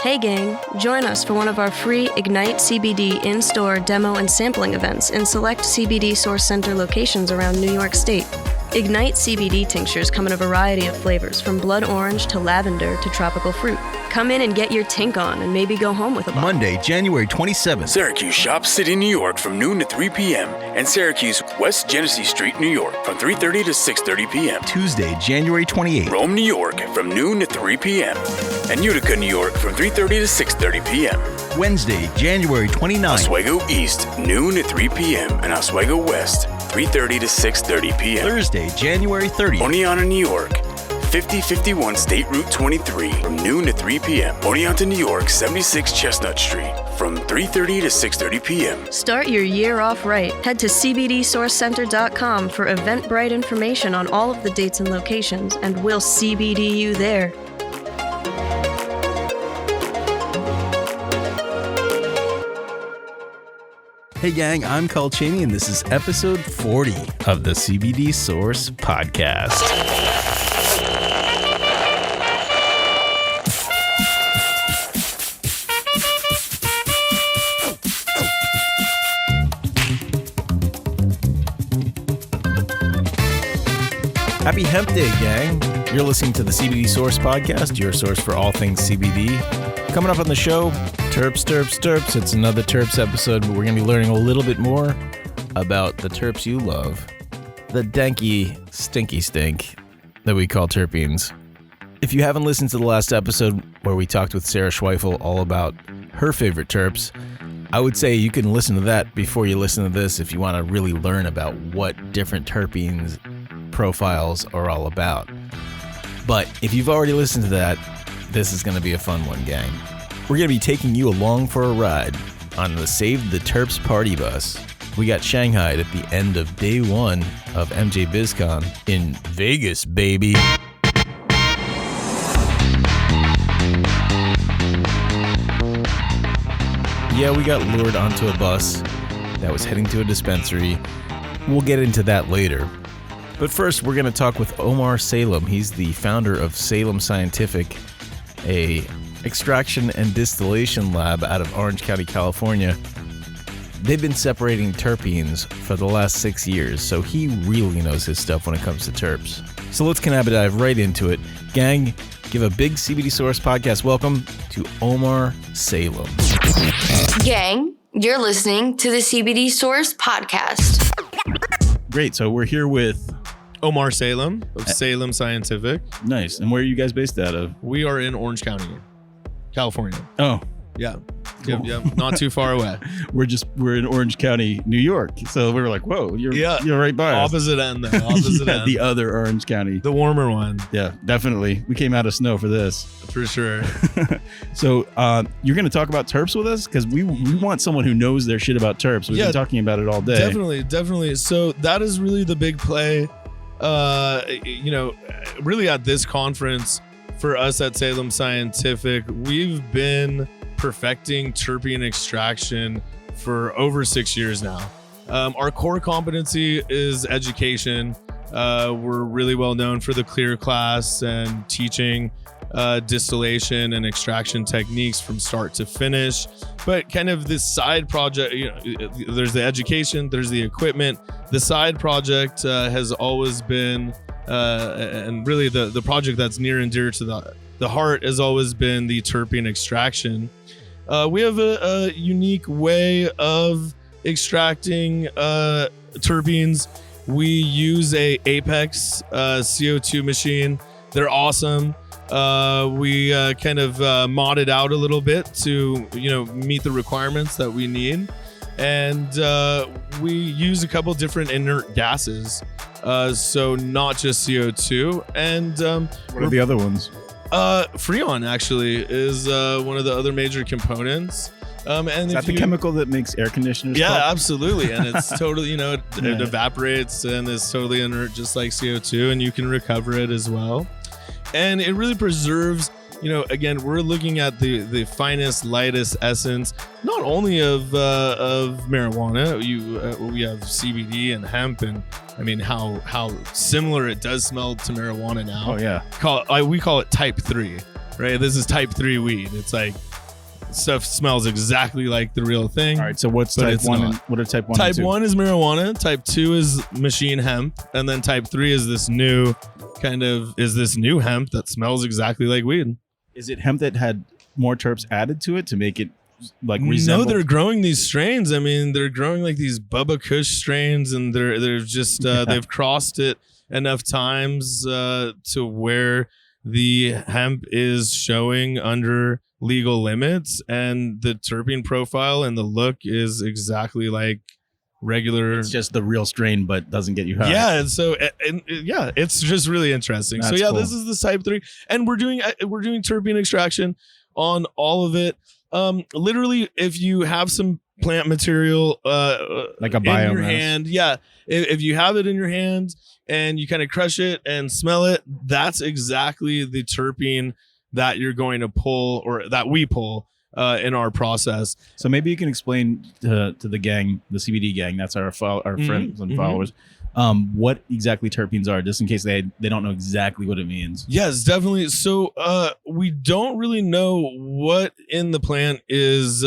Hey gang, join us for one of our free Ignite CBD in-store demo and sampling events in select CBD Source Center locations around New York State. Ignite CBD tinctures come in a variety of flavors, from blood orange to lavender to tropical fruit. Come in and get your tink on and maybe go home with a bottle. Monday, January 27th. Syracuse Shop City, New York from noon to 3 p.m. and Syracuse West Genesee Street, New York from 3:30 to 6:30 p.m. Tuesday, January 28th. Rome, New York from noon to 3 p.m. and Utica, New York from 3:30 to 6:30 p.m. Wednesday, January 29th. Oswego East, noon to 3 p.m. and Oswego West, 3:30 to 6:30 p.m. Thursday, January 30th. Oneonta, New York, 5051 State Route 23 from noon to 3 p.m. Oneonta, New York, 76 Chestnut Street from 3:30 to 6:30 p.m. Start your year off right. Head to cbdsourcecenter.com for Eventbrite information on all of the dates and locations, and we'll CBD you there. Hey gang, I'm Col Cheney, and this is episode 40 of the CBD Source podcast. Happy Hemp Day, gang. You're listening to the CBD Source podcast, your source for all things CBD. Coming up on the show, terps. It's another terps episode, but we're going to be learning a little bit more about the terps you love. The danky, stinky stink that we call terpenes. If you haven't listened to the last episode where we talked with Sarah Schweifel all about her favorite terps, I would say you can listen to that before you listen to this if you want to really learn about what different terpenes profiles are all about. But if you've already listened to that, this is going to be a fun one, gang. We're going to be taking you along for a ride on the Save the Terps party bus. We got shanghaied at the end of day one of MJ BizCon in Vegas, baby. Yeah, we got lured onto a bus that was heading to a dispensary. We'll get into that later. But first, we're going to talk with Omar Salem. He's the founder of Salem Scientific, a extraction and distillation lab out of Orange County, California. They've been separating terpenes for the last 6 years, so he really knows his stuff when it comes to terps. So let's dive right into it. Gang, give a big CBD Source podcast welcome to Omar Salem. Gang, you're listening to the CBD Source podcast. Great, so we're here with Omar Salem of Salem Scientific. Nice. And where are you guys based out of? We are in Orange County, California. Oh, Yeah. cool. Yep. Not too far away. We're in Orange County, New York. So we were like, whoa, you're right by us. Opposite end though. Opposite end. The other Orange County. The warmer one. Yeah, definitely. We came out of snow for this. For sure. So you're going to talk about terps with us? Because we want someone who knows their shit about terps. We've been talking about it all day. Definitely. So that is really the big play, really at this conference for us at Salem Scientific. We've been perfecting terpene extraction for over 6 years now. Our core competency is education. We're really well known for the clear class and teaching distillation and extraction techniques from start to finish. But kind of this side project, there's the education, there's the equipment. The side project has always been, and really the project that's near and dear to the heart has always been the terpene extraction. We have a unique way of extracting terpenes. We use a Apex CO2 machine. They're awesome. We kind of modded out a little bit to meet the requirements that we need, and we use a couple different inert gases, so not just CO2. And what are the other ones? Freon actually is one of the other major components. And is that the chemical that makes air conditioners? Yeah, pop? absolutely. And it's totally, it evaporates and is totally inert, just like CO2, and you can recover it as well. And it really preserves, again, we're looking at the finest, lightest essence, not only of marijuana. We have CBD and hemp, and I mean how similar it does smell to marijuana now. Oh yeah. We call it type 3, right? This is type 3 weed. It's like stuff smells exactly like the real thing. All right. So what's But type it's 1? not. And what are type 1? Type and 2? 1 is marijuana. Type 2 is machine hemp. And then type 3 is this new hemp that smells exactly like weed. Is it hemp that had more terps added to it to make it like No, resemble? they're growing these strains. I mean, they're growing like these Bubba Kush strains, and they're just they've crossed it enough times to where the hemp is showing under legal limits, and the terpene profile and the look is exactly like regular. It's just the real strain, but doesn't get you high. Yeah, and so yeah, it's just really interesting. That's so yeah, cool. this is the type 3, and we're doing terpene extraction on all of it. Literally, if you have some plant material Like a in your biomass. hand, if you have it in your hand and you kind of crush it and smell it, that's exactly the terpene that you're going to pull, or that we pull in our process. So maybe you can explain to the gang, the CBD gang, that's our friends and followers, what exactly terpenes are, just in case they don't know exactly what it means. Yes, definitely. So we don't really know what in the plant is,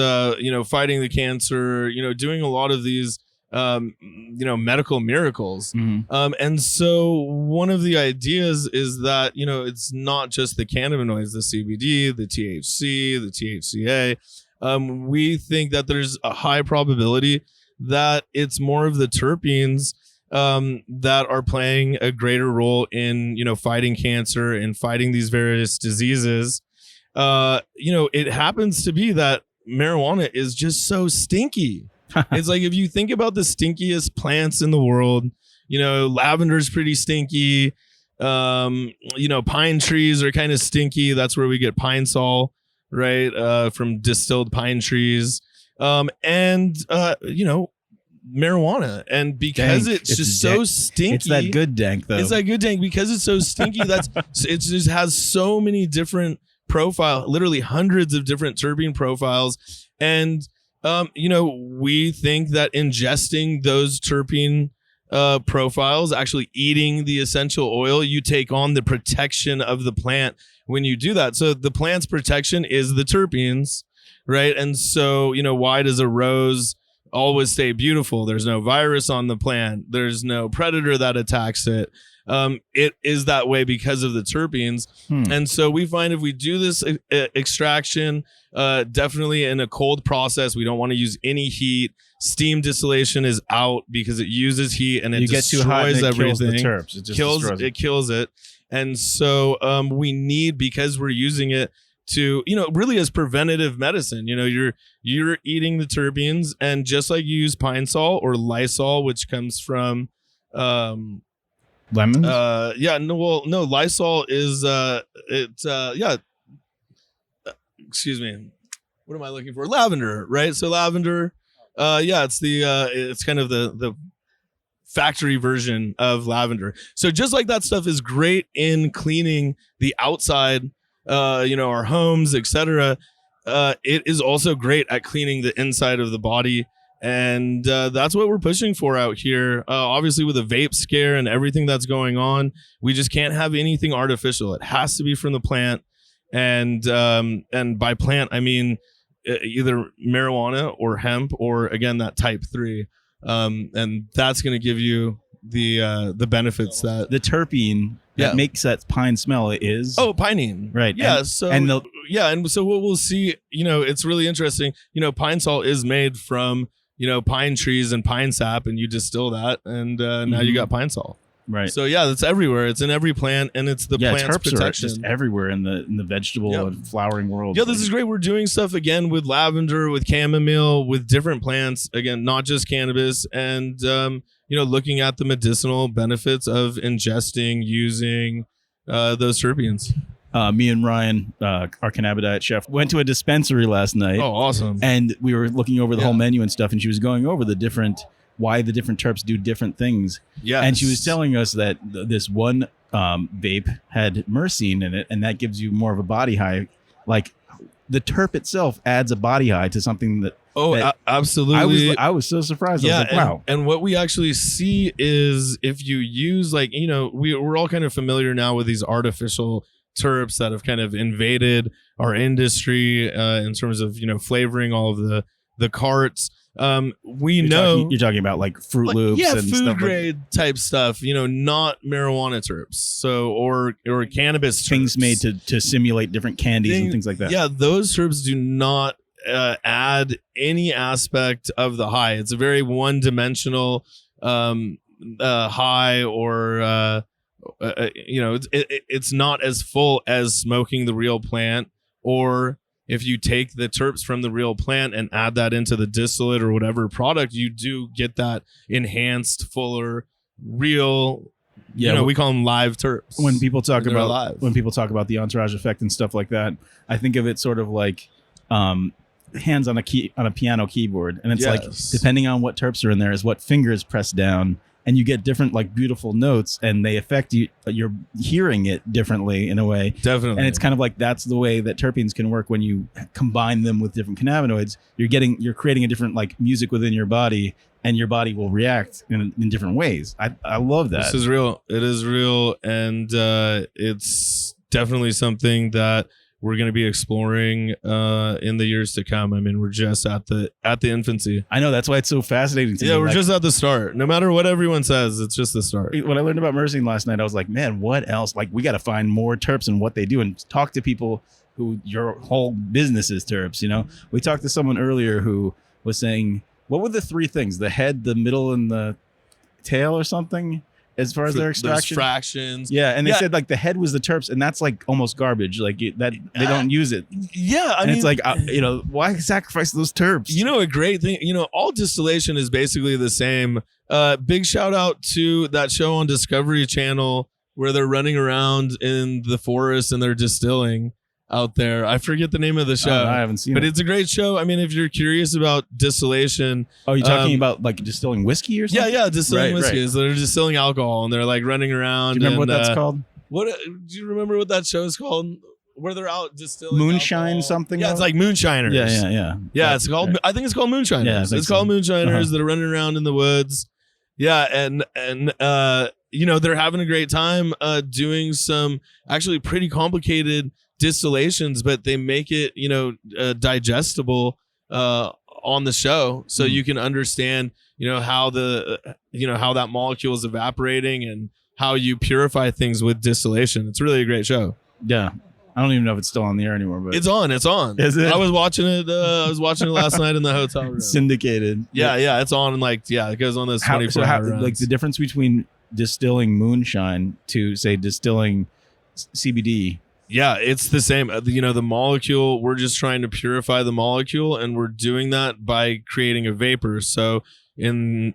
fighting the cancer, doing a lot of these, medical miracles. And so one of the ideas is that, it's not just the cannabinoids, the CBD, the THC, the THCA. We think that there's a high probability that it's more of the terpenes that are playing a greater role in, fighting cancer and fighting these various diseases. It happens to be that marijuana is just so stinky. It's like, if you think about the stinkiest plants in the world, lavender's pretty stinky. Pine trees are kind of stinky. That's where we get pine sol, right? From distilled pine trees. Marijuana, and because Dank. it's just so stinky, It's that good dank though. it's that good dank because it's so stinky. It just has so many different profiles, literally hundreds of different terpene profiles, and we think that ingesting those terpene profiles, actually eating the essential oil, you take on the protection of the plant when you do that. So the plant's protection is the terpenes, right? And so why does a rose always stay beautiful? There's no virus on the plant. There's no predator that attacks it. It is that way because of the terpenes. And so we find if we do this extraction, definitely in a cold process, we don't want to use any heat. Steam distillation is out because it uses heat and it you get destroys too hot and it everything. kills the terps. It just destroys it. kills it. And so we need, because we're using it to, really as preventative medicine, you're eating the terpenes, and just like you use pine sol or Lysol, which comes from Lemons? no, Lysol is excuse me. What am I looking for? Lavender, right? So lavender, it's it's kind of the factory version of lavender. So just like that stuff is great in cleaning the outside, our homes, etc. It is also great at cleaning the inside of the body. And that's what we're pushing for out here. Obviously, with a vape scare and everything that's going on, we just can't have anything artificial. It has to be from the plant. And by plant, I mean either marijuana or hemp, or again, that type 3. And that's going to give you the benefits that the terpene that makes that pine smell is pinene, right? Yeah. And so what we'll see, it's really interesting. Pine salt is made from pine trees and pine sap, and you distill that, and now you got pine salt. Right. So yeah, that's everywhere. It's in every plant, and it's the plant's terps protection. are just everywhere in the vegetable and flowering world. Yeah, this is great. We're doing stuff again with lavender, with chamomile, with different plants. Again, not just cannabis, and looking at the medicinal benefits of ingesting, using those terpenes. Me and Ryan, our cannabis chef, went to a dispensary last night. Oh, awesome! And we were looking over the whole menu and stuff, and she was going over why the different terps do different things. Yeah. And she was telling us that this one vape had myrcene in it, and that gives you more of a body high. Like the terp itself adds a body high to something that. Absolutely. I was so surprised. Yeah, I was like, wow. And what we actually see is if you use we're all kind of familiar now with these artificial terps that have kind of invaded our industry in terms of, flavoring all of the carts. You're talking about like Fruit Loops and food stuff grade type stuff, not marijuana terps. So, or cannabis terps. Things made to simulate different candies and things like that. Yeah, those terps do not add any aspect of the high. It's a very one-dimensional high, or it's not as full as smoking the real plant. Or if you take the terps from the real plant and add that into the distillate or whatever product, you do get that enhanced, fuller, real. Yeah, we call them live terps. When people talk about the entourage effect and stuff like that, I think of it sort of like hands on a piano keyboard, and it's like depending on what terps are in there is what fingers press down, and you get different like beautiful notes, and they affect you. You're hearing it differently in a way. Definitely. And it's kind of like that's the way that terpenes can work when you combine them with different cannabinoids. You're creating a different like music within your body, and your body will react in different ways. I love that. This is real. It is real, and it's definitely something that we're going to be exploring in the years to come. I mean, we're just at the infancy. I know, that's why it's so fascinating to me. Yeah, we're just at the start. No matter what everyone says, it's just the start. When I learned about myrcene last night, I was like, man, what else? Like, we got to find more terps and what they do, and talk to people who your whole business is terps. We talked to someone earlier who was saying, what were the three things? The head, the middle, and the tail, or something? As far as their extraction, those fractions, and they said like the head was the terps, and that's like almost garbage. Like that they don't use it. Yeah, I mean, it's like why sacrifice those terps? A great thing. All distillation is basically the same. Big shout out to that show on Discovery Channel where they're running around in the forest and they're distilling out there. I forget the name of the show. I haven't seen it. But it's a great show. I mean, if you're curious about distillation. Oh, you're talking about like distilling whiskey or something? Yeah, distilling whiskey. Right. So they're distilling alcohol and they're like running around. Do you remember what that's called? Do you remember what that show is called? Where they're out distilling Moonshine alcohol? something? Yeah, it's like Moonshiners. Yeah. It's called. Right. I think it's called Moonshiners. Yeah, it's called Moonshiners that are running around in the woods. Yeah, and they're having a great time doing some actually pretty complicated distillations, but they make it digestible on the show, so you can understand how that molecule is evaporating and how you purify things with distillation. It's really a great show. Yeah, I don't even know if it's still on the air anymore, but it's on. Is it? I was watching it last night in the hotel room. Syndicated. Yeah, it's on, and it goes on this 24-hour runs. Like the difference between distilling moonshine to say distilling CBD. Yeah, it's the same. The molecule, we're just trying to purify the molecule, and we're doing that by creating a vapor. So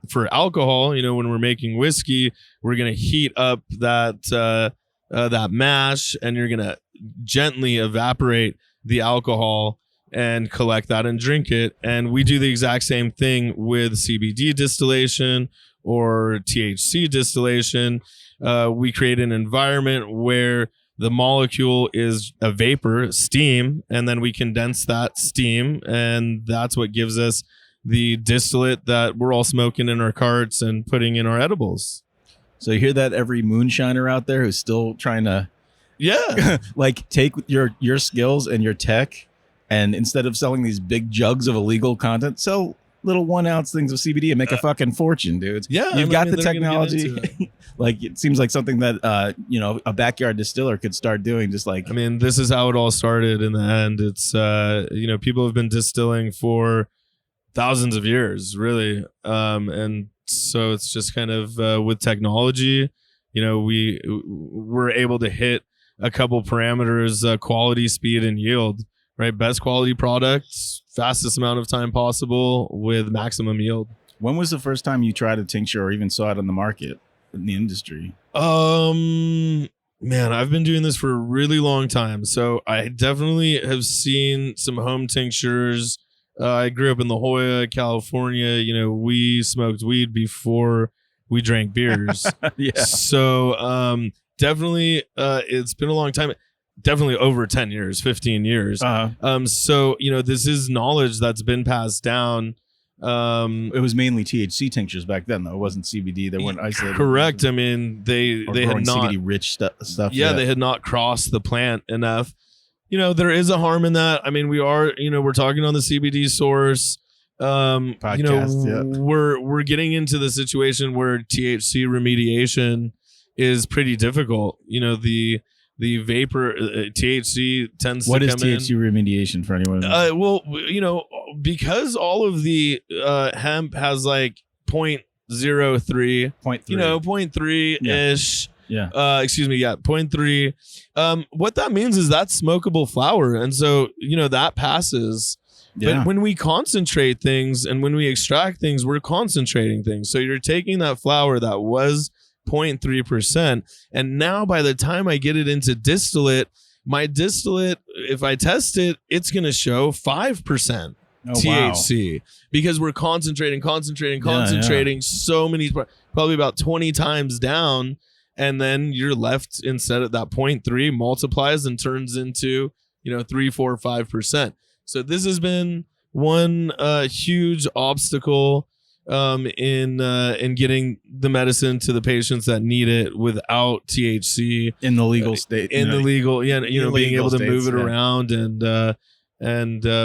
for alcohol, when we're making whiskey, we're going to heat up that mash, and you're going to gently evaporate the alcohol and collect that and drink it. And we do the exact same thing with CBD distillation or THC distillation. We create an environment where the molecule is a vapor, steam, and then we condense that steam, and that's what gives us the distillate that we're all smoking in our carts and putting in our edibles. So you hear that, every moonshiner out there who's still trying to take your skills and your tech, and instead of selling these big jugs of illegal content, sell little 1 ounce things of CBD and make a fucking fortune, dudes. Yeah, you've got the technology. Like, it seems like something that a backyard distiller could start doing. Just like, this is how it all started. In the end, it's people have been distilling for thousands of years, really, and so it's just kind of with technology, we're able to hit a couple parameters: quality, speed, and yield. Right, best quality products, fastest amount of time possible with maximum yield. When was the first time you tried a tincture or even saw it on the market in the industry? Man, I've been doing this for a really long time, so I definitely have seen some home tinctures. I grew up in La Jolla, California. We smoked weed before we drank beers. Yeah. So definitely, it's been a long time. Definitely over 10 years, 15 years. Uh-huh. So, this is knowledge that's been passed down It was mainly THC tinctures back then, though. It wasn't CBD. They weren't isolated. Correct. I mean, they had not CBD rich stuff. Yeah, they had not crossed the plant enough. There is a harm in that. I mean, we're talking on the CBD source. Podcast, we're getting into the situation where THC remediation is pretty difficult. The vapor THC tends What to is come in. THC remediation for anyone? Because all of the hemp has like 0.03, 0.3. 0.3 ish. Yeah. 0.3. What that means is that's smokable flower, and so that passes. Yeah. But when we concentrate things and when we extract things, we're concentrating things. So you're taking that flower that was 0.3%, and now by the time I get it into distillate, my distillate, if I test it, it's going to show 5% THC because we're concentrating so many, probably about 20 times down, and then you're left, instead of that 0.3 multiplies and turns into 3, 4, 5%. So this has been one huge obstacle in getting the medicine to the patients that need it without THC in the legal state. Being able to move it around and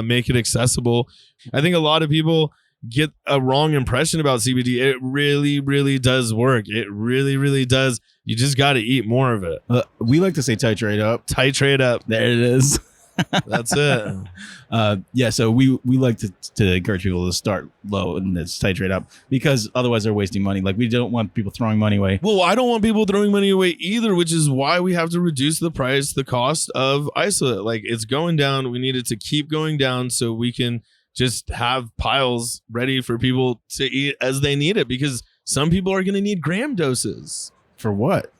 make it accessible. I think a lot of people get a wrong impression about CBD. It really, really does work. It really, really does. You just got to eat more of it. We like to say titrate up. Titrate up. There it is. That's it. So we like to encourage people to start low and just titrate up, because otherwise they're wasting money. Like, we don't want people throwing money away. Well, I don't want people throwing money away either, which is why we have to reduce the cost of isolate. Like, it's going down. We need it to keep going down so we can just have piles ready for people to eat as they need it, because some people are going to need gram doses. For what?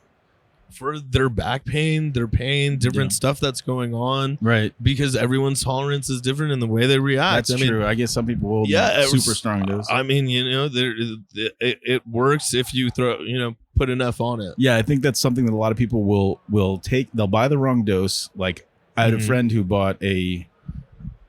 For their back pain, their pain, different stuff that's going on. Right. Because everyone's tolerance is different in the way they react. That's true. I guess some people will need super strong dose. I mean, it works if you put enough on it. Yeah, I think that's something that a lot of people will take. They'll buy the wrong dose. Like, I had a friend who bought it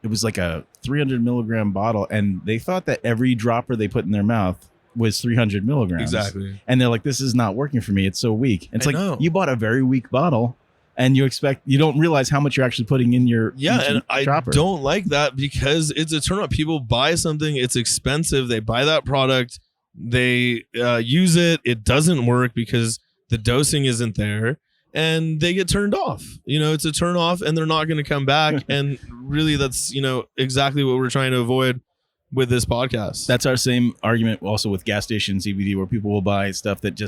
was like a 300 milligram bottle, and they thought that every dropper they put in their mouth was 300 milligrams. Exactly. And they're like, this is not working for me. It's so weak. It's you bought a very weak bottle, and you don't realize how much you're actually putting in your and dropper. I don't like that, because it's a turn up. People buy something, it's expensive. They buy that product, they use it. It doesn't work because the dosing isn't there, and they get turned off. It's a turn off, and they're not going to come back. And really, that's exactly what we're trying to avoid with this podcast. That's our same argument also with gas station CBD, where people will buy stuff that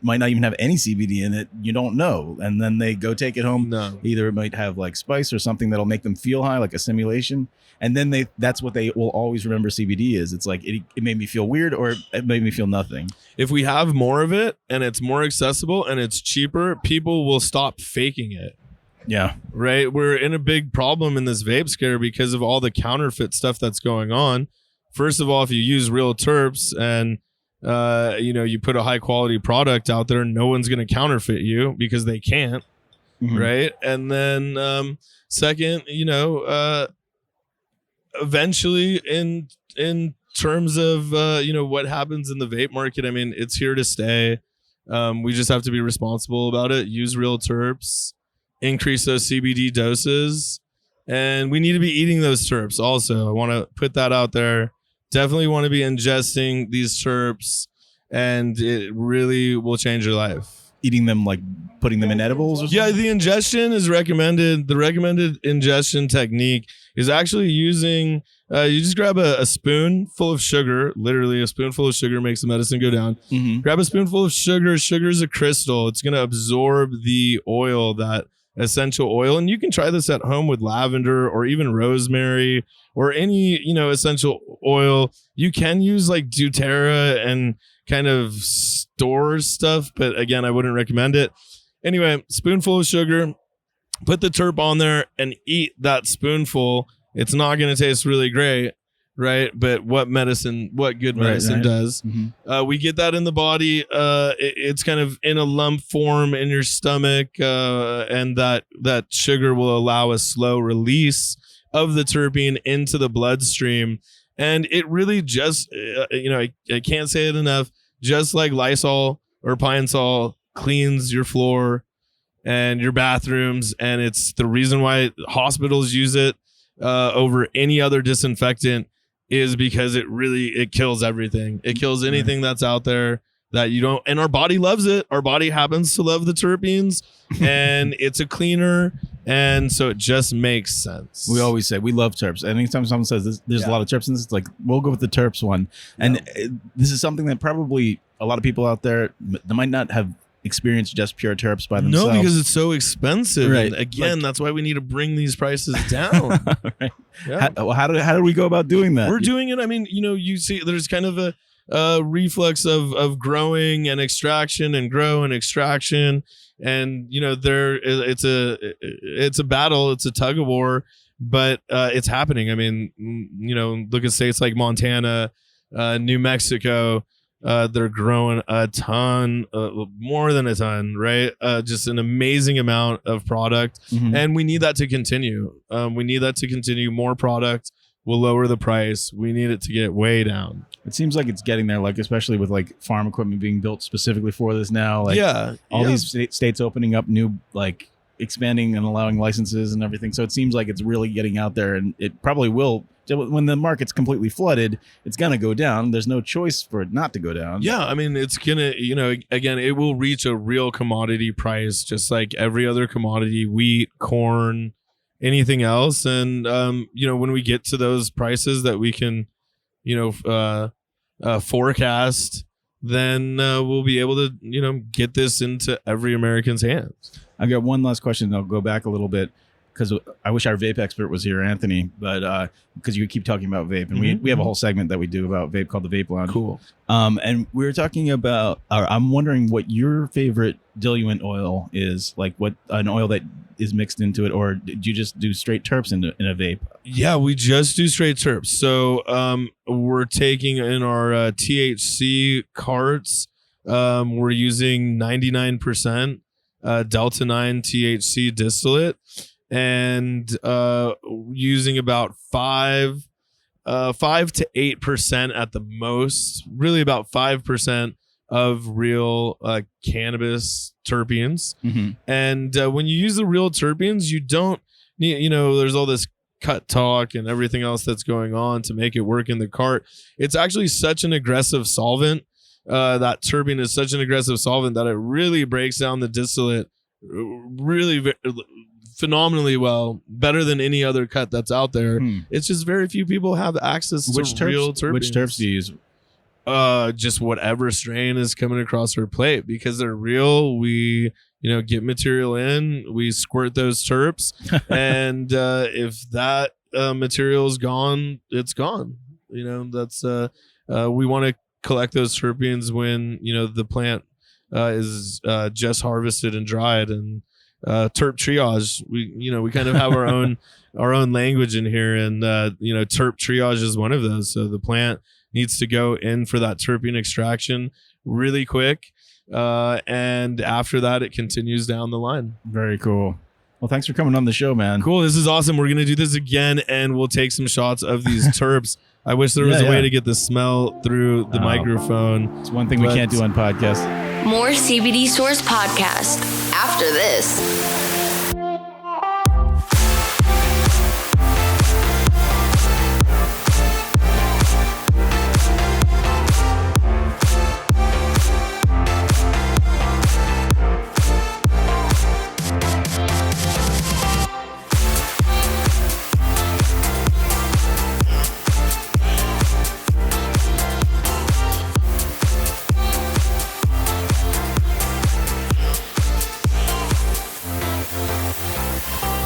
might not even have any CBD in it. You don't know. And then they go take it home. No. Either it might have like spice or something that'll make them feel high, like a simulation. And then that's what they will always remember CBD is. It's like, it made me feel weird, or it made me feel nothing. If we have more of it and it's more accessible and it's cheaper, people will stop faking it. Yeah. Right. We're in a big problem in this vape scare because of all the counterfeit stuff that's going on. First of all, if you use real terps and, you put a high quality product out there, no one's going to counterfeit you because they can't. Mm-hmm. Right. And then second, eventually in terms of, what happens in the vape market, I mean, it's here to stay. We just have to be responsible about it. Use real terps. Increase those CBD doses, and we need to be eating those terps also. I want to put that out there. Definitely want to be ingesting these terps, and it really will change your life. Eating them, like putting them in edibles or something? Yeah, the ingestion is recommended. The recommended ingestion technique is actually using, you just grab a spoonful of sugar. Literally a spoonful of sugar makes the medicine go down. Mm-hmm. Grab a spoonful of sugar. Sugar is a crystal. It's going to absorb the oil, that essential oil. And you can try this at home with lavender or even rosemary or any, essential oil. You can use like doTERRA and kind of store stuff, but again, I wouldn't recommend it. Anyway, spoonful of sugar, put the terp on there and eat that spoonful. It's not going to taste really great, right? But what good medicine does. Mm-hmm. We get that in the body. It's kind of in a lump form in your stomach, and that sugar will allow a slow release of the terpene into the bloodstream. And it really just, I can't say it enough, just like Lysol or Pine Sol cleans your floor and your bathrooms. And it's the reason why hospitals use it over any other disinfectant is because it kills everything. It kills anything that's out there that you don't, and our body loves it. Our body happens to love the terpenes and it's a cleaner. And so it just makes sense. We always say we love terps. Anytime someone says there's a lot of terps in this, it's like, we'll go with the terps one. And this is something that probably a lot of people out there that might not have experienced just pure terps by themselves. No, because it's so expensive. Right. And again, that's why we need to bring these prices down. Right. Yeah. How do we go about doing that? We're doing it. I mean, you see there's kind of a reflux of growing and extraction and grow and extraction. And, it's a battle. It's a tug of war, but it's happening. I mean, look at states like Montana, New Mexico. They're growing a ton, more than a ton, right? Just an amazing amount of product. And we need that to continue. More product will lower the price. We need it to get way down. It seems like it's getting there, like especially with like farm equipment being built specifically for this now. Like all these states opening up new, like expanding and allowing licenses and everything. So it seems like it's really getting out there, and it probably will. When the market's completely flooded, it's going to go down. There's no choice for it not to go down. Yeah, I mean, it's going to, again, it will reach a real commodity price, just like every other commodity, wheat, corn, anything else. And, when we get to those prices that we can, forecast, then we'll be able to, get this into every American's hands. I've got one last question. I'll go back a little bit, because I wish our vape expert was here, Anthony, but because you keep talking about vape, and we have a whole segment that we do about vape called the Vape Lounge. Cool. And we were talking about, I'm wondering what your favorite diluent oil is, like what an oil that is mixed into it, or do you just do straight terps in a vape? Yeah, we just do straight terps. So we're taking in our THC carts, we're using 99% Delta 9 THC distillate, and using about 5 to 8% at the most, really about 5% of real cannabis terpenes. And when you use the real terpenes, you don't need, there's all this cut talk and everything else that's going on to make it work in the cart. It's actually such an aggressive solvent. That terpene is such an aggressive solvent that it really breaks down the distillate really phenomenally well, better than any other cut that's out there. It's just very few people have access to real terpenes. Which terps do you use? Just whatever strain is coming across our plate, because they're real. We get material in, we squirt those terps, and if that material is gone, it's gone. That's we want to collect those terpenes when the plant is just harvested and dried. And terp triage, we kind of have our own language in here, and terp triage is one of those. So the plant needs to go in for that terpene extraction really quick, and after that it continues down the line. Very cool. Well, thanks for coming on the show, man. Cool. This is awesome. We're gonna do this again, and we'll take some shots of these terps. I wish there was a way to get the smell through the microphone. It's one thing we can't do on podcasts. More CBD Source podcast after this.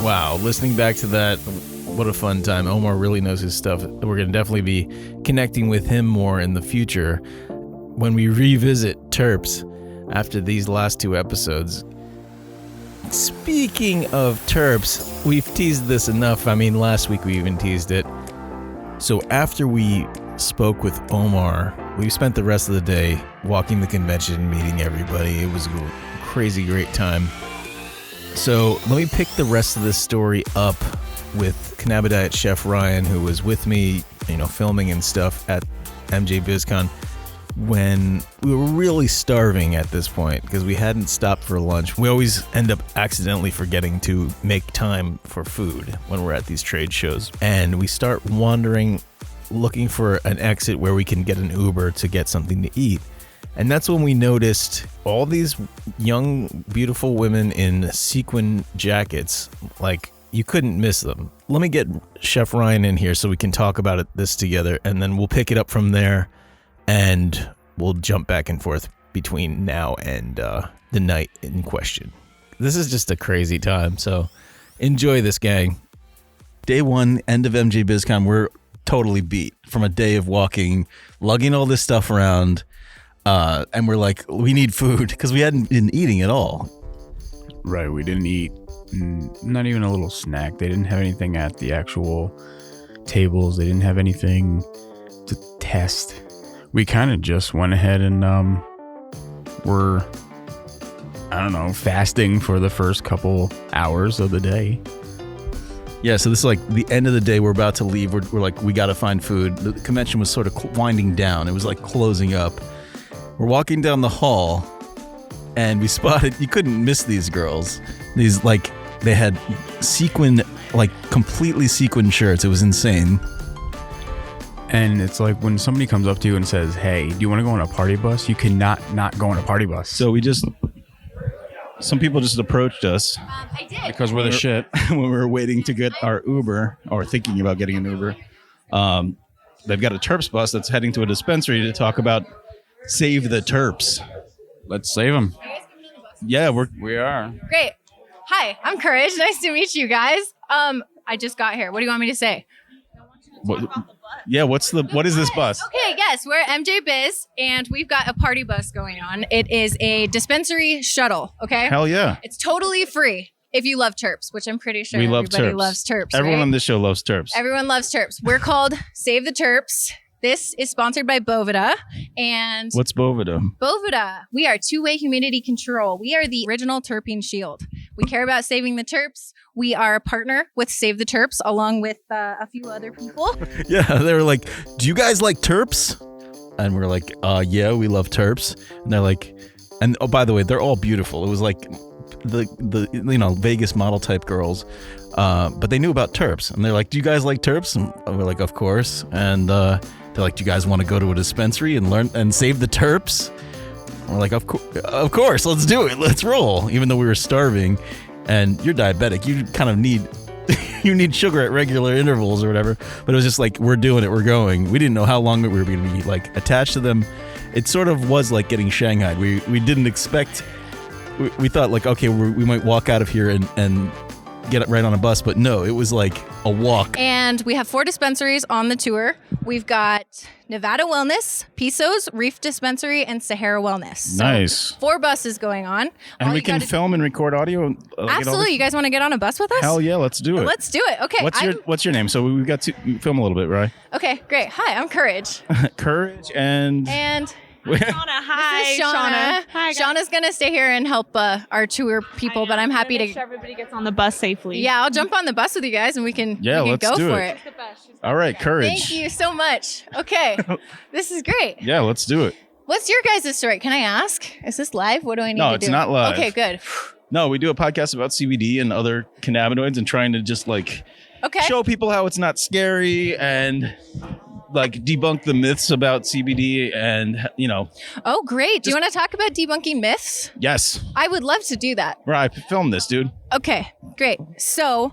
Wow, listening back to that, what a fun time. Omar really knows his stuff. We're going to definitely be connecting with him more in the future when we revisit terps after these last two episodes. Speaking of terps, we've teased this enough. I mean, last week we even teased it. So after we spoke with Omar, we spent the rest of the day walking the convention, meeting everybody. It was a crazy great time. So let me pick the rest of this story up with Cannabis Chef Ryan, who was with me, filming and stuff at MJ BizCon, when we were really starving at this point because we hadn't stopped for lunch. We always end up accidentally forgetting to make time for food when we're at these trade shows. And we start wandering, looking for an exit where we can get an Uber to get something to eat. And that's when we noticed all these young, beautiful women in sequin jackets. Like, you couldn't miss them. Let me get Chef Ryan in here so we can talk about this together, and then we'll pick it up from there, and we'll jump back and forth between now and the night in question. This is just a crazy time, so enjoy this, gang. Day one, end of MJ BizCon, we're totally beat from a day of walking, lugging all this stuff around, and we're like, we need food because we hadn't been eating at all. Right, we didn't eat, not even a little snack. They didn't have anything at the actual tables. They didn't have anything to test. We kind of just went ahead and were, fasting for the first couple hours of the day. Yeah, so this is like the end of the day. We're about to leave. We're like, we got to find food. The convention was sort of winding down. It was like closing up. We're walking down the hall, and we spotted, you couldn't miss these girls. These, like, they had sequined, like, completely sequined shirts. It was insane. And it's like when somebody comes up to you and says, hey, do you want to go on a party bus? You cannot not go on a party bus. So some people just approached us. I did. Because we're the shit. When we were waiting to get our Uber, or thinking about getting an Uber. They've got a Terps bus that's heading to a dispensary to talk about Save the Terps. Let's save them. Yeah, we are. Great. Hi, I'm Courage. Nice to meet you guys. I just got here. What do you want me to say? What is this bus? Okay, yes, we're MJ Biz, and we've got a party bus going on. It is a dispensary shuttle, okay? Hell yeah. It's totally free if you love terps, which I'm pretty sure We love everybody terps. loves terps, Everyone right? on this show loves terps. Everyone loves terps. We're called Save the Terps. This is sponsored by Boveda. And What's Boveda? Boveda, we are two-way humidity control. We are the original terpene shield. We care about saving the terps. We are a partner with Save the Terps, along with a few other people. Yeah, they were like, do you guys like terps? And we're like, yeah, we love terps. And they're like, and oh, by the way, they're all beautiful. It was like the Vegas model type girls. But they knew about terps. And they're like, do you guys like terps? And we're like, of course. And they're like, do you guys want to go to a dispensary and learn and save the terps? And we're like, of course, let's do it. Let's roll. Even though we were starving and you're diabetic, you kind of need you need sugar at regular intervals or whatever. But it was just like, we're doing it. We're going. We didn't know how long we were going to be like attached to them. It sort of was like getting shanghaied. We didn't expect. We thought like, okay, we might walk out of here and get right on a bus, but no, it was like a walk. And we have 4 dispensaries on the tour. We've got Nevada Wellness, Pisos, Reef Dispensary, and Sahara Wellness. So Nice. 4 buses going on. And All we you can gotta- film and record audio. Absolutely. You guys want to get on a bus with us? Hell yeah, let's do it. Let's do it. Okay. What's your name? So we've got to film a little bit, right? Okay, great. Hi, I'm Courage. Courage and And Hi, this is Shauna. Hi, guys. Shauna's going to stay here and help our tour people, but I'm happy Make to... sure everybody gets on the bus safely. Yeah, I'll jump on the bus with you guys and we can let's go do for it. it. all right, Courage. Thank you so much. Okay. This is great. Yeah, let's do it. What's your guys' story? Can I ask? Is this live? What do I need No, to it's do? not live. Okay, good. No, we do a podcast about CBD and other cannabinoids and trying to just like Okay. show people how it's not scary and like debunk the myths about CBD and Oh, great. Do you want to talk about debunking myths? yes. I would love to do that. Right, film this, dude. Okay, great. So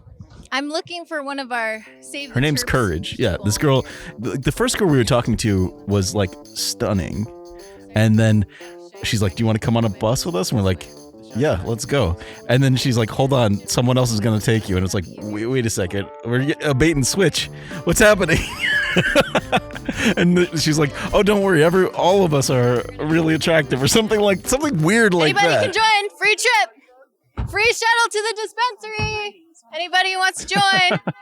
I'm looking for one of our Save Her the name's Terps Courage. Yeah, people. this girl, the first girl we were talking to was like stunning. And then she's like, do you want to come on a bus with us? And we're like, yeah, let's go. And then she's like, hold on, someone else is going to take you. And it's like, wait a second. We're a bait and switch. What's happening? And she's like, oh, don't worry. All of us are really attractive or something weird like Anybody that. can join. Free trip. Free shuttle to the dispensary. Anybody who wants to join.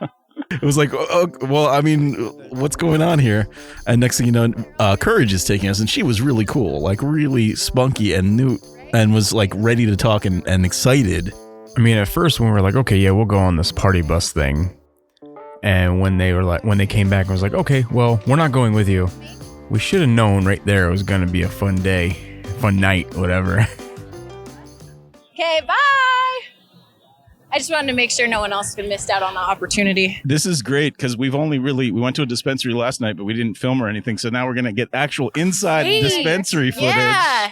It was like, oh, well, I mean, what's going on here? And next thing you know, Courage is taking us, and she was really cool, like really spunky and new, and was like ready to talk and excited. I mean, at first when we were like, okay, yeah, we'll go on this party bus thing, And when they came back, I was like, okay, well, we're not going with you. We should have known right there it was going to be a fun day, fun night, whatever. Okay, bye. I just wanted to make sure no one else missed out on the opportunity. This is great because we went to a dispensary last night, but we didn't film or anything. So now we're going to get actual inside dispensary footage. Yeah.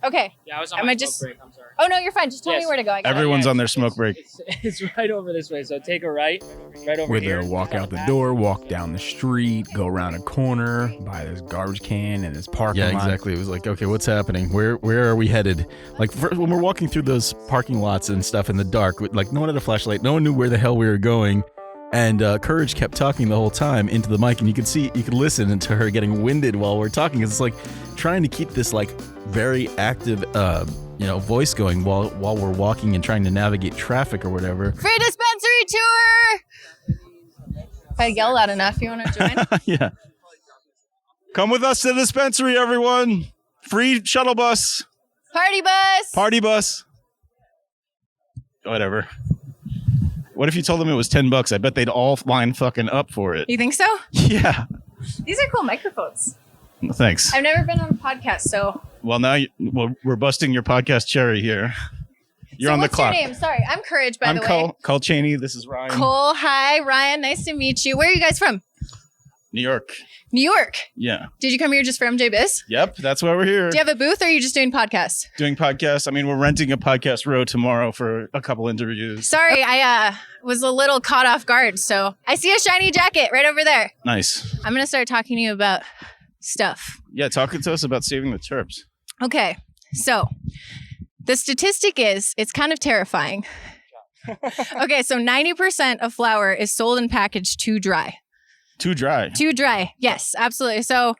Okay. Yeah, I was on Am my I smoke just? break. I'm sorry. Oh no, you're fine. Just tell me Yes. where to go. I got it. Everyone's on their smoke break. It's right over this way. So take a right over We're here. there, walk out the door, walk down the street, go around a corner, buy this garbage can and this parking lot. Yeah, exactly. It was like, okay, what's happening? Where are we headed? Like when we're walking through those parking lots and stuff in the dark, like no one had a flashlight, no one knew where the hell we were going. And Courage kept talking the whole time into the mic, and you could listen to her getting winded while we're talking. It's like trying to keep this like very active, voice going while we're walking and trying to navigate traffic or whatever. Free dispensary tour. If I yell loud enough, you want to join? Yeah. Come with us to the dispensary, everyone. Free shuttle bus. Party bus. Party bus. Whatever. What if you told them it was $10? I bet they'd all line fucking up for it. You think so? Yeah. These are cool microphones. Well, thanks. I've never been on a podcast, so. Well, now we're busting your podcast cherry here. You're on the clock. What's your name? Sorry, I'm Courage, by the way. I'm Cole Cheney. This is Ryan. Cole, hi, Ryan. Nice to meet you. Where are you guys from? New York. New York. Yeah. Did you come here just for MJ Biz? Yep, that's why we're here. Do you have a booth, or are you just doing podcasts? Doing podcasts. I mean, we're renting a podcast row tomorrow for a couple interviews. Sorry, I was a little caught off guard. So I see a shiny jacket right over there. Nice. I'm going to start talking to you about stuff. Yeah, talking to us about saving the terps. Okay, so the statistic is, it's kind of terrifying. Okay, so 90% of flour is sold and packaged too dry. Too dry. Too dry. Yes, absolutely. So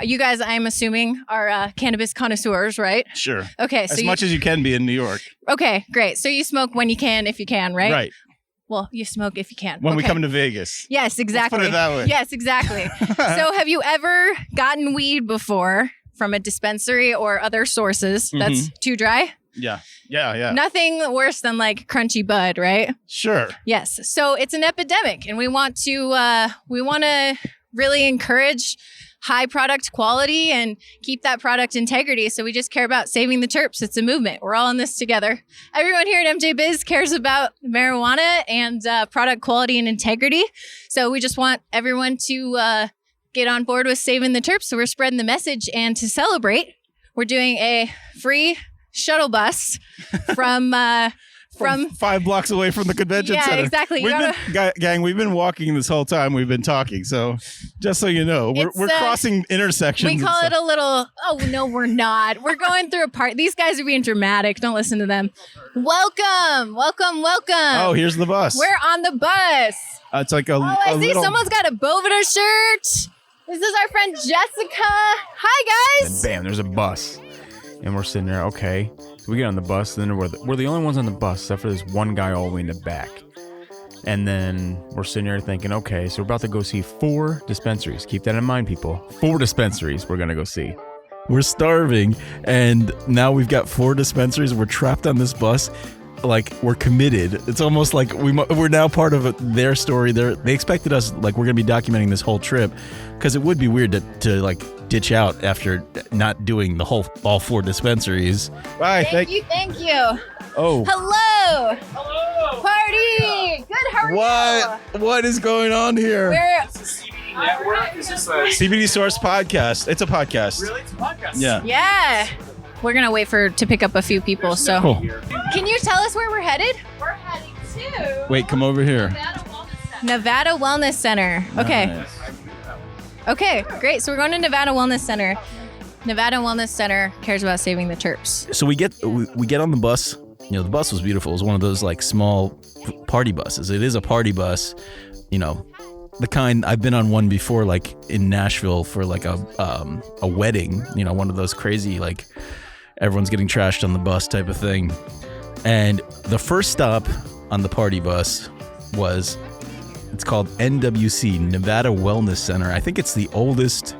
you guys, I'm assuming, are cannabis connoisseurs, right? Sure. Okay. So as much as you can be in New York. Okay, great. So you smoke when you can, if you can, right? Right. Well, you smoke if you can. When we Okay. come to Vegas. Yes, exactly. Let's put it that way. Yes, exactly. So have you ever gotten weed before from a dispensary or other sources that's too dry? Yeah. Yeah. Nothing worse than like crunchy bud, right? Sure. Yes. So it's an epidemic, and we want to really encourage high product quality and keep that product integrity. So we just care about saving the terps. It's a movement. We're all in this together. Everyone here at MJ Biz cares about marijuana and product quality and integrity. So we just want everyone to get on board with saving the terps. So we're spreading the message, and to celebrate, we're doing a free shuttle bus from 5 blocks away from the convention center. Yeah, exactly. We've been walking this whole time. We've been talking. So just so you know, we're crossing intersections. We call it a little, oh, no, we're not. We're going through a part. These guys are being dramatic. Don't listen to them. Welcome. Oh, here's the bus. We're on the bus. It's like I see someone's got a Boveda shirt. This is our friend Jessica. Hi, guys. And bam, there's a bus. And we're sitting there, okay. So we get on the bus, and then we're the only ones on the bus, except for this one guy all the way in the back. And then we're sitting there thinking, okay, so we're about to go see 4 dispensaries. Keep that in mind, people. 4 dispensaries we're going to go see. We're starving, and now we've got 4 dispensaries. We're trapped on this bus. Like, we're committed. It's almost like we're now part of their story. They expected us, like, we're going to be documenting this whole trip, because it would be weird to like ditch out after not doing all 4 dispensaries. Bye. Thank you. Oh. Hello. Party. Good. How are you? What is going on here? Network? Is this a CBD Source podcast. It's a podcast. really? It's a podcast. Yeah. Yeah. We're going to wait to pick up a few people. So Cool. Can you tell us where we're headed? We're heading to Wait, come over here. Nevada Wellness Center. Okay. Nice. Okay, great. So we're going to Nevada Wellness Center. Nevada Wellness Center cares about saving the terps. So we get on the bus. You know, the bus was beautiful. It was one of those like small party buses. It is a party bus. You know, the kind I've been on one before, like in Nashville for like a wedding. You know, one of those crazy like everyone's getting trashed on the bus type of thing. And the first stop on the party bus was. It's called NWC, Nevada Wellness Center. I think it's the oldest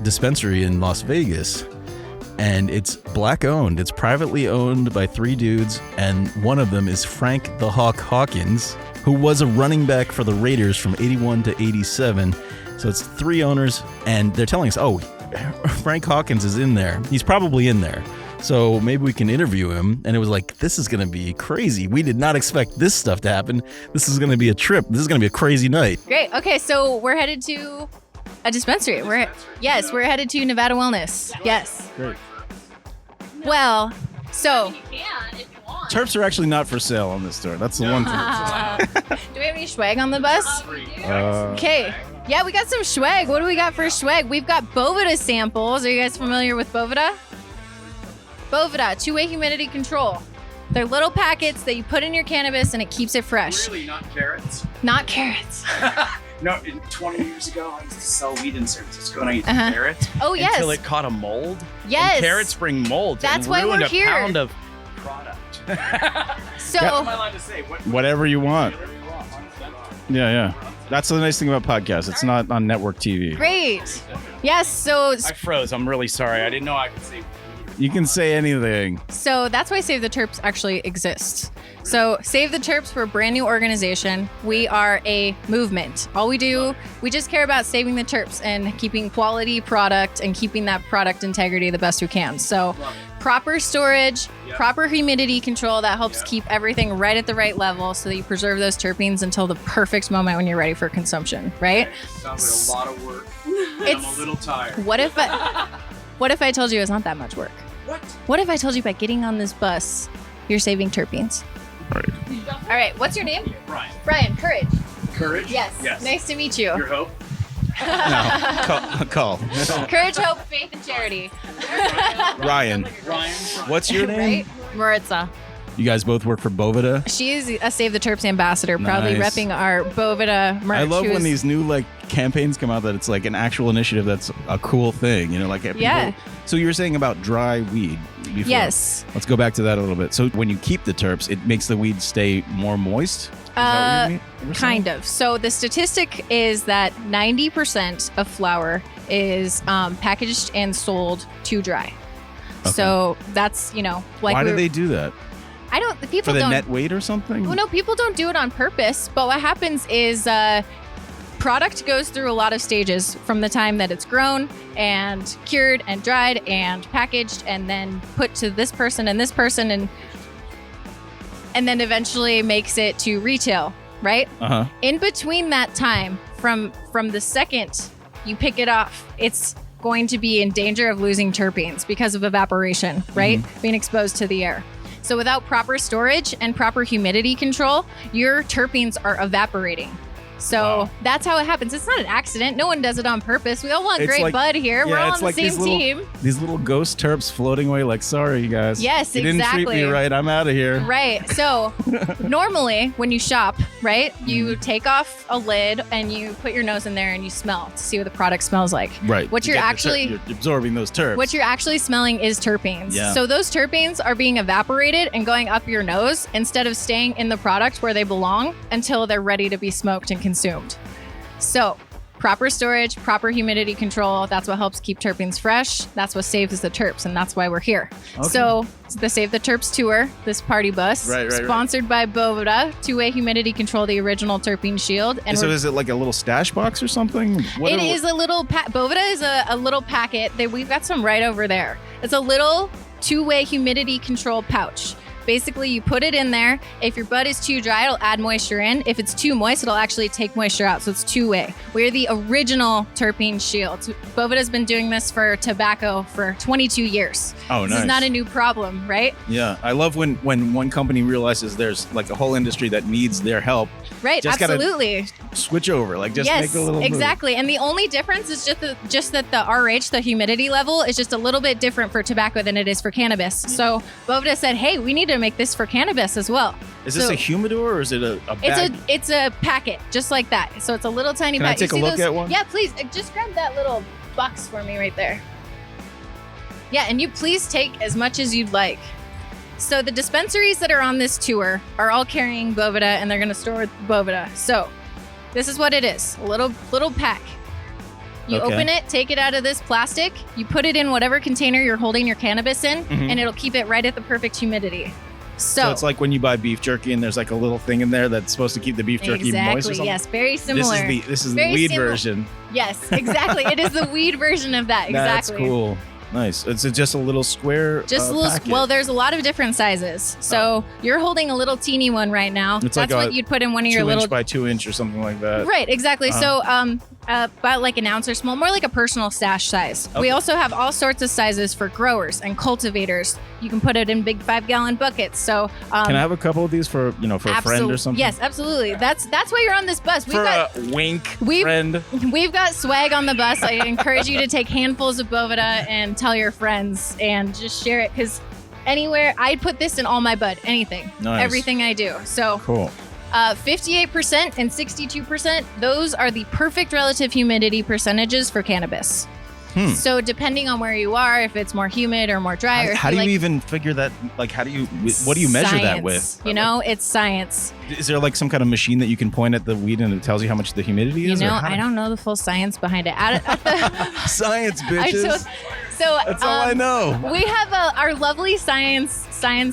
dispensary in Las Vegas. And it's black owned. It's privately owned by 3 dudes. And one of them is Frank the Hawk Hawkins. who was a running back for the Raiders from 81 to 87. So it's 3 owners, and they're telling us, oh, Frank Hawkins is in there. He's probably in there. So maybe we can interview him. And it was like, this is going to be crazy. We did not expect this stuff to happen. This is going to be a trip. This is going to be a crazy night. Great. Okay, so we're headed to a dispensary. We're headed to Nevada Wellness. Yes. Great. Well, so Terps are actually not for sale on this store. That's the one thing. do we have any swag on the bus? Okay. Yeah, we got some swag. What do we got for swag? We've got Boveda samples. Are you guys familiar with Boveda? Boveda, 2-way humidity control. They're little packets that you put in your cannabis and it keeps it fresh. Really, not carrots. Not carrots. No, 20 years ago, I used to sell weed in San Francisco and I used carrots. Oh, yes. Until it caught a mold. Yes. And carrots bring mold. That's and why ruined we're here. a pound of Product. So, What am I allowed to say? Whatever you want. Yeah. That's the nice thing about podcasts. It's not on network TV. great. Yes, so I froze. I'm really sorry. I didn't know I could say. You can say anything. So that's why Save the Terps actually exists. So Save the Terps, we're a brand new organization. We are a movement. All we do, we just care about saving the terps and keeping quality product and keeping that product integrity the best we can. So proper storage, proper humidity control that helps keep everything right at the right level so that you preserve those terpenes until the perfect moment when you're ready for consumption, right? Sounds like a lot of work. It's, I'm a little tired. What if I told you it's not that much work? What if I told you by getting on this bus, you're saving terpenes? Right. All right, what's your name? Brian. Brian, Courage. Courage? Yes. Nice to meet you. Your hope? No. Call. Courage, hope, faith, and charity. Ryan. What's your name? Right? Maritza. You guys both work for Boveda? She is a Save the Terps ambassador, proudly Nice. repping our Boveda merch. I love when who's- these new campaigns come out that it's like an actual initiative that's a cool thing, people, Yeah. So you were saying about dry weed before. Yes. Let's go back to that a little bit. So when you keep the terps, it makes the weed stay more moist? Is that what you were saying? Kind of. So the statistic is that 90% of flour is packaged and sold too dry. Okay. So that's, Why do they do that? I don't, people For the don't. net weight or something? Well, no, people don't do it on purpose. But what happens is product goes through a lot of stages from the time that it's grown and cured and dried and packaged and then put to this person and then eventually makes it to retail, right? Uh-huh. In between that time, from the second you pick it off, it's going to be in danger of losing terpenes because of evaporation, right? Being exposed to the air. So without proper storage and proper humidity control, your terpenes are evaporating. So that's how it happens. It's not an accident. No one does it on purpose. We all want It's great like- bud here. We're yeah, all it's on like the these same little- team. These little ghost terps floating away like, sorry, you guys. Yes, you didn't treat me exactly. right. I'm out of here. Right. So normally when you shop, right, you take off a lid and you put your nose in there and you smell to see what the product smells like. Right. What You you're get the actually you're absorbing those terps. What you're actually smelling is terpenes. Yeah. So those terpenes are being evaporated and going up your nose instead of staying in the product where they belong until they're ready to be smoked and consumed. So proper storage, proper humidity control, that's what helps keep terpenes fresh. That's what saves the terps, and that's why we're here. Okay. So the Save the Terps tour, this party bus, Right. sponsored by Boveda, 2-way humidity control, the original terpene shield. And So we're- is it like a little stash box or something? it is a little Boveda is a little packet. We've got some right over there. It's a little 2-way humidity control pouch. Basically, you put it in there. If your bud is too dry, it'll add moisture in. If it's too moist, it'll actually take moisture out. So it's 2-way. We're the original terpene shield. Boveda's been doing this for tobacco for 22 years. Oh, This nice. is not a new problem, right? Yeah, I love when one company realizes there's like a whole industry that needs their help. Right, Just gotta absolutely. Switch over, like just Yes, make a little move. exactly. And the only difference is just that the RH, the humidity level, is just a little bit different for tobacco than it is for cannabis. So Boveda said, hey, we need to make this for cannabis as well. Is this So a humidor or is it a bag? It's a packet, just like that. So it's a little tiny Can I packet. take a look at one? Yeah, please. Just grab that little box for me right there. Yeah, and you please take as much as you'd like. So the dispensaries that are on this tour are all carrying Boveda, and they're going to store with Boveda. So this is what it is, a little pack. You Okay. open it, take it out of this plastic, you put it in whatever container you're holding your cannabis in, Mhm. and it'll keep it right at the perfect humidity. So it's like when you buy beef jerky and there's like a little thing in there that's supposed to keep the beef jerky moist or something? Yes, very similar. This is the Very weed similar. version. Yes, exactly. It is the weed version of that. Exactly. That's cool. Nice. It's just a little square. Just a little. packet. Well, there's a lot of different sizes. So you're holding a little teeny one right now. It's That's like what a you'd put in one of your 2 little. inch by 2 inch or something like that. Right, exactly. So about like an ounce or small, more like a personal stash size. Okay. We also have all sorts of sizes for growers and cultivators. You can put it in big 5-gallon buckets. So Can I have a couple of these for a friend or something? Yes, absolutely. That's why you're on this bus. For a wink, friend. We've got swag on the bus. I encourage you to take handfuls of Boveda and tell your friends and just share it, because anywhere I'd put this in all my bud, anything, Nice. everything I do. So Cool. 58% and 62%, those are the perfect relative humidity percentages for cannabis. So depending on where you are, if it's more humid or more dry, or if How do you like even figure that? Like, what do you measure that with? science, You know, it's science. Is there like some kind of machine that you can point at the weed and it tells you how much the humidity You is? know, I don't know the full science behind it. Science, bitches. So That's all I know. We have our lovely science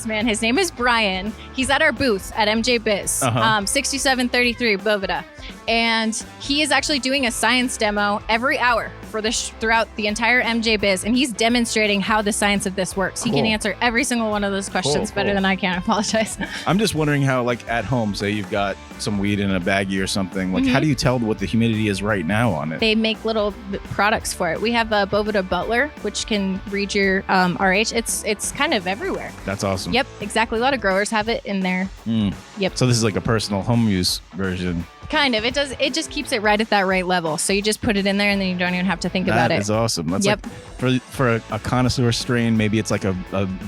man. His name is Brian. He's at our booth at MJ Biz, 6733 Boveda, and he is actually doing a science demo every hour for this throughout the entire MJ Biz, and he's demonstrating how the science of this works. He can Cool. answer every single one of those questions better than I can. I apologize. I'm just wondering how, like, at home, say you've got some weed in a baggie or something. Like, Mhm. how do you tell what the humidity is right now on it? They make little products for it. We have a Boveda Butler, which can read your RH. It's kind of everywhere. That's awesome. Yep, exactly. A lot of growers have it in there. Yep. So this is like a personal home use version. Kind of. It just keeps it right at that right level. So you just put it in there and then you don't even have to think about it. That is awesome. That's Yep. like for a connoisseur strain, maybe it's like a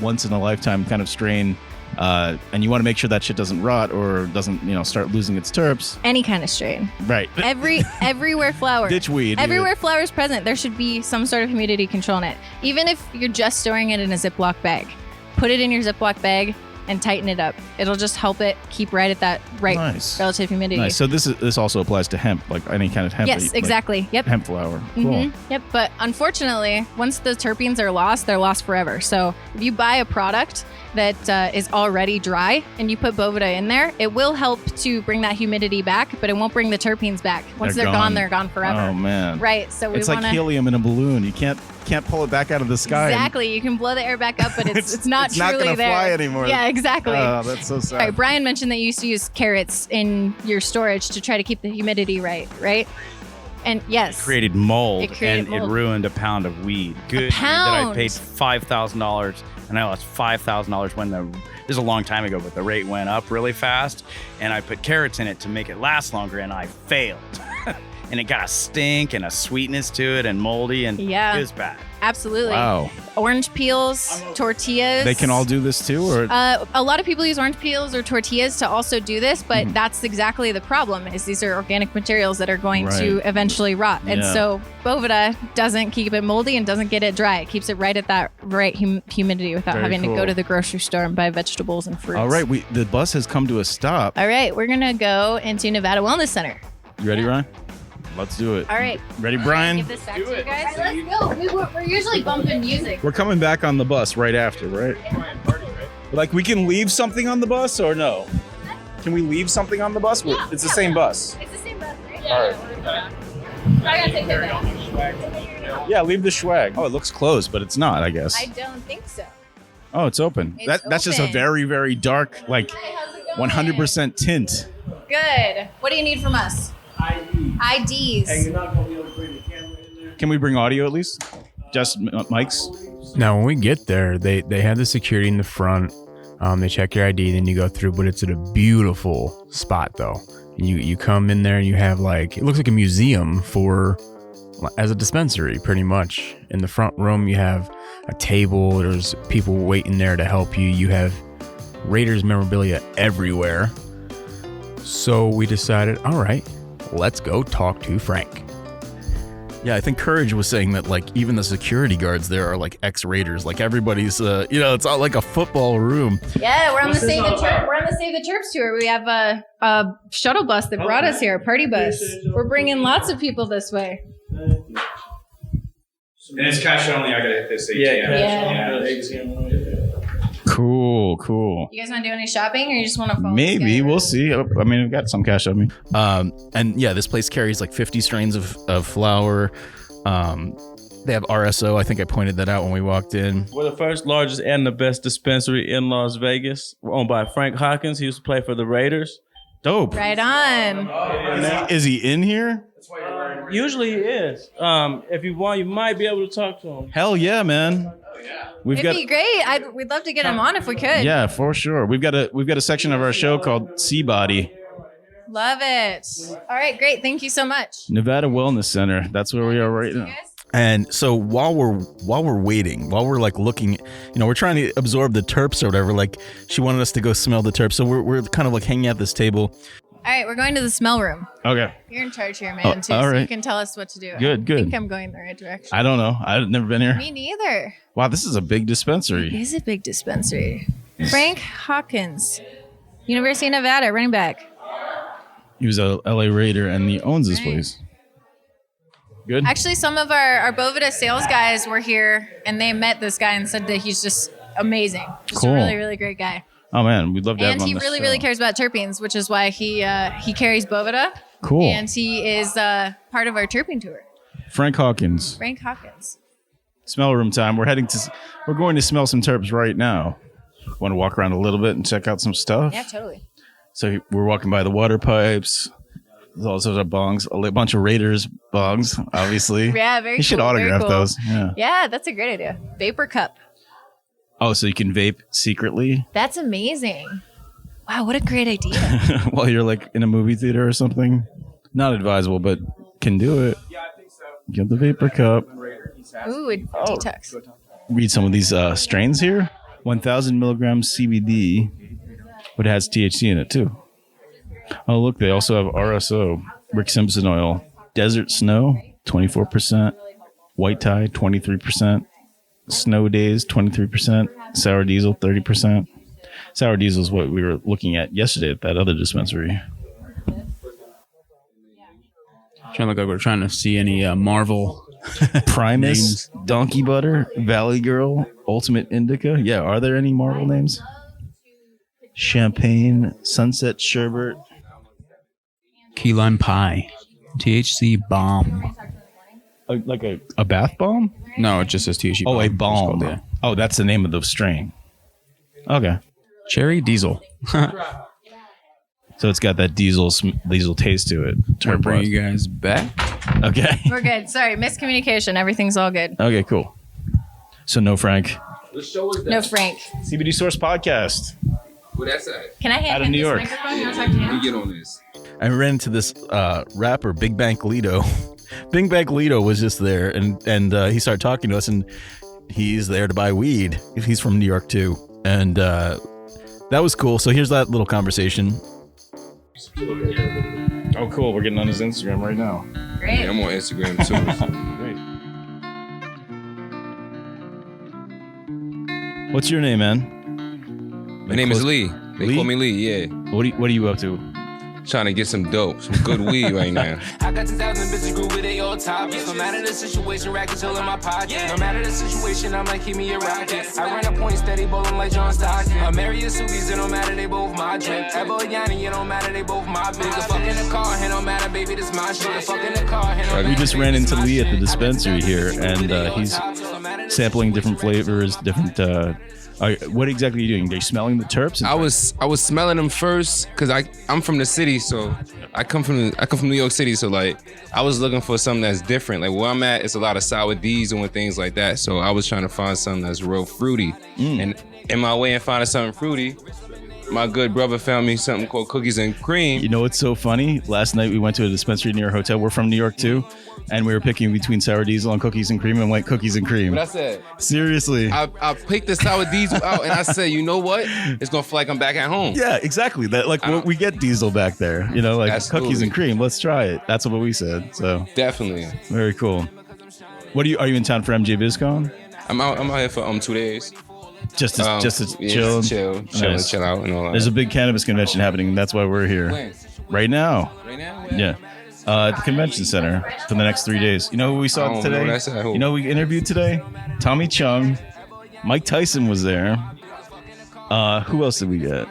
once in a lifetime kind of strain. And you want to make sure that shit doesn't rot or doesn't, start losing its terps. Any kind of strain. Right. Everywhere flower. Ditchweed. Everywhere flower is present, there should be some sort of humidity control in it. Even if you're just storing it in a Ziploc bag, put it in your Ziploc bag and tighten it up. It'll just help it keep right at that Nice. relative humidity. Nice. So this also applies to hemp, like any kind of hemp. Yes, exactly. Yep. Hemp flower. Cool. Mhm. Yep. But unfortunately, once the terpenes are lost, they're lost forever. So if you buy a product that is already dry and you put Boveda in there, it will help to bring that humidity back, but it won't bring the terpenes back. Once they're gone, they're gone forever. Oh man. Right. So it's we like want to. helium in a balloon. You can't pull it back out of the sky. Exactly. You can blow the air back up, but it's not it's not truly gonna there. fly anymore. Yeah, exactly. Oh, that's so sad. All right, Brian mentioned that you used to use carrots in your storage to try to keep the humidity right? And yes. Created mold, It created and mold. it ruined a pound of weed. Good weed that pound? I paid $5,000, and I lost $5,000 when this is a long time ago, but the rate went up really fast, and I put carrots in it to make it last longer, and I failed. And it got a stink and a sweetness to it and moldy, and Yeah. it was bad. Absolutely. Wow. Orange peels, tortillas. They can all do this too, or A lot of people use orange peels or tortillas to also do this, but that's exactly the problem. Is these are organic materials that are going to Right. eventually rot, and Yeah. so Boveda doesn't keep it moldy and doesn't get it dry. It keeps it right at that right humidity without Very having to cool. go to the grocery store and buy vegetables and fruits. all right. The bus has come to a stop. All right, we're gonna go into Nevada Wellness Center. You ready, Ryan? Let's do it. All right. Ready, Brian? Give this back to you guys. All right, let's go. We're usually bumping music. We're coming back on the bus right after, right? Like, we can leave something on the bus or no? Can we leave something on the bus? It's the same bus. It's the same bus, right? All right. I gotta take that back. Yeah, leave the swag. Oh, it looks closed, but it's not, I guess. I don't think so. Oh, it's open. It's That's just a open. very, very dark, like How's it going? 100% tint. Good. What do you need from us? IDs. Can we bring audio at least? Just mics? Now, when we get there, they have the security in the front. They check your ID, then you go through, but it's at a beautiful spot, though. You come in there and you have it looks like a museum as a dispensary, pretty much. In the front room, you have a table. There's people waiting there to help you. You have Raiders memorabilia everywhere. So we decided, all right, let's go talk to Frank. Yeah, I think Courage was saying that even the security guards there are ex-Raiders. Everybody's, it's all like a football room. Yeah, we're on the Save the Terps tour. We have a shuttle bus that brought us here, a party bus. We're bringing lots of people this way. And it's cash only. I gotta hit this ATM. Yeah. Cool. You guys want to do any shopping, or you just want to follow? Maybe we'll see. I mean, I've got some cash on me. And yeah, this place carries like 50 strains of flower. They have RSO. I think I pointed that out when we walked in. We're the first, largest, and the best dispensary in Las Vegas. We're owned by Frank Hawkins. He used to play for the Raiders. Dope. Right on. Is he in here? Usually he is. If you want, you might be able to talk to him. Hell yeah, man. It'd be great. We'd love to get him on if we could. Yeah, for sure. We've got a section of our show called Sea Body. Love it. All right, great. Thank you so much. Nevada Wellness Center. That's where we are right now. And so while we're waiting, while we're like looking, we're trying to absorb the terps or whatever. Like she wanted us to go smell the terps, so we're kind of like hanging at this table. All right, we're going to the smell room. Okay. You're in charge here, man, too. all So right. you can tell us what to do. Good. I think I'm going the right direction. I don't know. I've never been here. Me neither. Wow, this is a big It dispensary. is a big dispensary. Frank Hawkins, University of Nevada, running back. He was a LA Raider, and he owns this place. Good. Actually, some of our Boveda sales guys were here, and they met this guy and said that he's just amazing. Just Cool. a really, really great guy. Oh man, we'd love to have And him on he the really, show. really cares about terpenes, which is why he carries Boveda. Cool. And he is part of our terpene tour. Frank Hawkins. Frank Hawkins. Smell room time. We're going to smell some terps right now. Want to walk around a little bit and check out some stuff? Yeah, totally. So we're walking by the water pipes. There's all sorts of bongs. A bunch of Raiders bongs, obviously. Yeah, very You should cool, very autograph cool. those. Yeah, that's a great idea. Vapor cup. Oh, so you can vape secretly That's amazing. Wow, what a great idea. while you're like in a movie theater or something? Not advisable, but can do it. Yeah, I think so. Get the vapor cup. Ooh, a detox. Read some of these strains here. 1,000 milligrams CBD, but it has THC in it too. Oh, look, they also have RSO, Rick Simpson oil, Desert Snow, 24%, White Tie, 23%, Snow Days, 23%, Sour Diesel, 30%. Sour Diesel is what we were looking at yesterday at that other dispensary. Trying to look like we're trying to see any Marvel Primus, names. Donkey Butter, Valley Girl, Ultimate Indica. Yeah, are there any Marvel names? Champagne, Sunset Sherbet. Key lime pie. THC bomb. Like a bath bomb? No, it just says THC bomb. Oh, a It's bomb. called, yeah. Oh, that's the name of the strain. Okay. Cherry diesel. So it's got that diesel taste to it. I'll bring you guys back. Okay. We're good. Sorry, miscommunication. Everything's all good. Okay, cool. So no Frank. No Frank. CBD Source Podcast. Where that's at? Can I hand Out of him New this York. microphone? You want to talk to him? We get on this. I ran into this rapper, Big Bank Litoo. Big Bank Litoo was just there, and he started talking to us, and he's there to buy weed. He's from New York too, and that was cool. So here's that little conversation. Oh, cool. We're getting on his Instagram right now. Great. Yeah, I'm on Instagram too. Great. What's your name, man? My name is Lee. They call me Lee, yeah. What are you up to? Trying to get some dope, some good weed right now. I got 2,000 bitches grew with they all topics. No matter the situation, rack is all in my pocket. No matter the situation, I'm like, keep me a rocket. I run a point steady, bowling like John Stockton. Ameria Subies, it don't matter, they both my drip. Ebo Yanni, it don't matter, they both my bitch. The fuck in the car, it don't matter, baby, this my shit. The fuck in the car, it don't matter. We just ran into Lee at the dispensary here, and he's sampling different flavors, different. What exactly are you doing? Are you smelling the terps? I was smelling them first because I'm from the city, so I come from New York City, so like I was looking for something that's different. Like where I'm at, it's a lot of sour diesel and things like that. So I was trying to find something that's real fruity. And in my way in finding something fruity, my good brother found me something called cookies and cream. You know what's so funny? Last night we went to a dispensary near our hotel. We're from New York too, and we were picking between sour diesel and cookies and cream, and went cookies and cream. What I said? Seriously. I picked the sour diesel out, and I said, you know what? It's gonna feel like I'm back at home. Yeah, exactly. That we get diesel back there. You know, like Absolutely. cookies and cream. Let's try it. That's what we said. So Definitely. very cool. Are you in town for MJ BizCon? I'm out here for 2 days. Just to Yeah, chill, chill out and all that. There's a big cannabis convention happening. That's why we're here When? right now. Right now? Yeah. At the convention center for the next 3 days. You know who we I saw don't today? know. That's who? You know who we interviewed today? Tommy Chung. Mike Tyson was there. Who else did we get?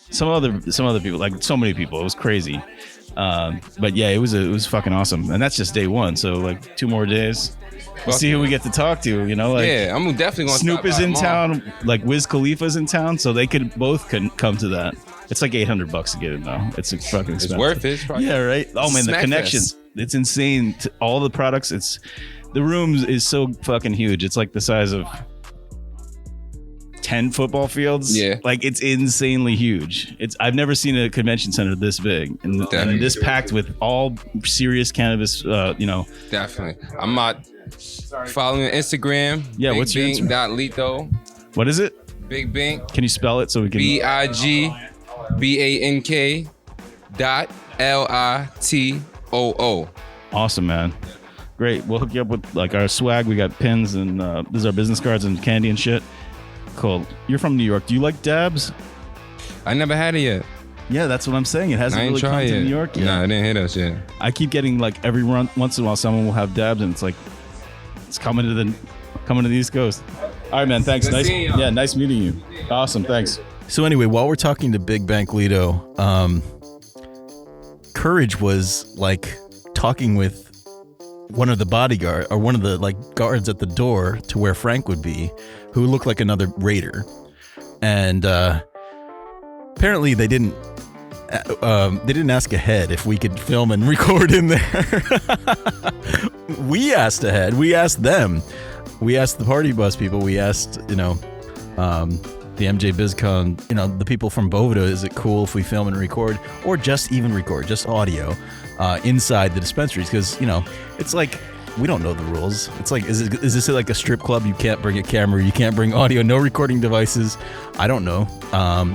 Some other people, like so many people. It was crazy. But yeah, it was fucking awesome. And that's just day one. So like 2 more days. We'll see who we get to talk to, you know? Like, yeah, I'm definitely going to Snoop is in town, like Wiz Khalifa's in town, so they could both come to that. It's like $800 to get in though. It's fucking expensive. It's worth it. Yeah, right. Oh man, the connections. It's insane. All the products. The room is so fucking huge. It's like the size of 10 football fields. Yeah, like it's insanely huge. I've never seen a convention center this big and this packed with all serious cannabis. Definitely. I'm not following Instagram. Yeah, what's your Instagram? Litoo. What is it? Big Bank. Can you spell it so we can? BIGBANK.LITOO. Awesome, man. Great. We'll hook you up with like our swag. We got pins and this is our business cards and candy and shit. Cool. You're from New York. Do you like dabs? I never had it yet. Yeah, that's what I'm saying. It hasn't really come to New York yet. No, it didn't hit us yet. I keep getting like every once in a while someone will have dabs and it's like it's coming to the East Coast. All right, man. Thanks. Nice meeting you. Awesome. Thanks. So anyway, while we're talking to Big Bank Litoo, Courage was like talking with one of the bodyguard or one of the like guards at the door to where Frank would be, who looked like another raider, and apparently they didn't ask ahead if we could film and record in there. We asked ahead. We asked them. We asked the party bus people. We asked, the MJ BizCon, the people from Boveda, is it cool if we film and record or just even record, just audio inside the dispensaries? Because, it's like, we don't know the rules. It's like, is this like a strip club? You can't bring a camera. You can't bring audio, no recording devices. I don't know.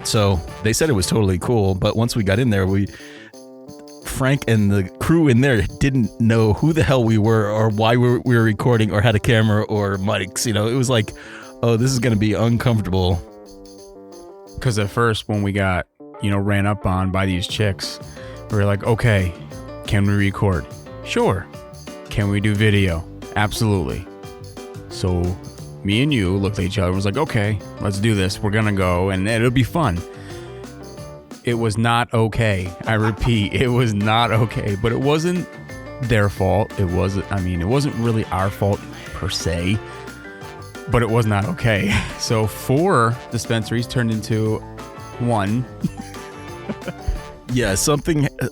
So they said it was totally cool. But once we got in there, Frank and the crew in there didn't know who the hell we were or why we were recording or had a camera or mics. It was like, oh, this is going to be uncomfortable. Because at first when we got, ran up on by these chicks, we were like, okay, can we record? Sure. Can we do video? Absolutely. So me and you looked at each other and was like, okay, let's do this. We're going to go and it'll be fun. It was not okay. I repeat, it was not okay. But it wasn't their fault. It wasn't really our fault per se. But it was not okay. So 4 dispensaries turned into 1. Yeah,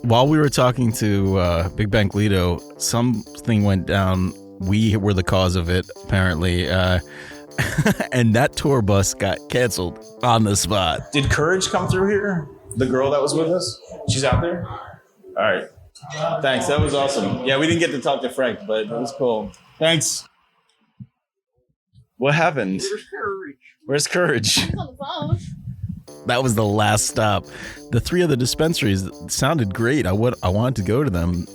while we were talking to Big Bank Litoo, something went down. We were the cause of it, apparently. And that tour bus got canceled on the spot. Did Courage come through here? The girl that was with us? She's out there? All right. Thanks. That was awesome. Yeah, we didn't get to talk to Frank, but it was cool. Thanks. What happened? Where's Courage? He's on the phone. That was the last stop. The 3 other dispensaries sounded great. I wanted to go to them,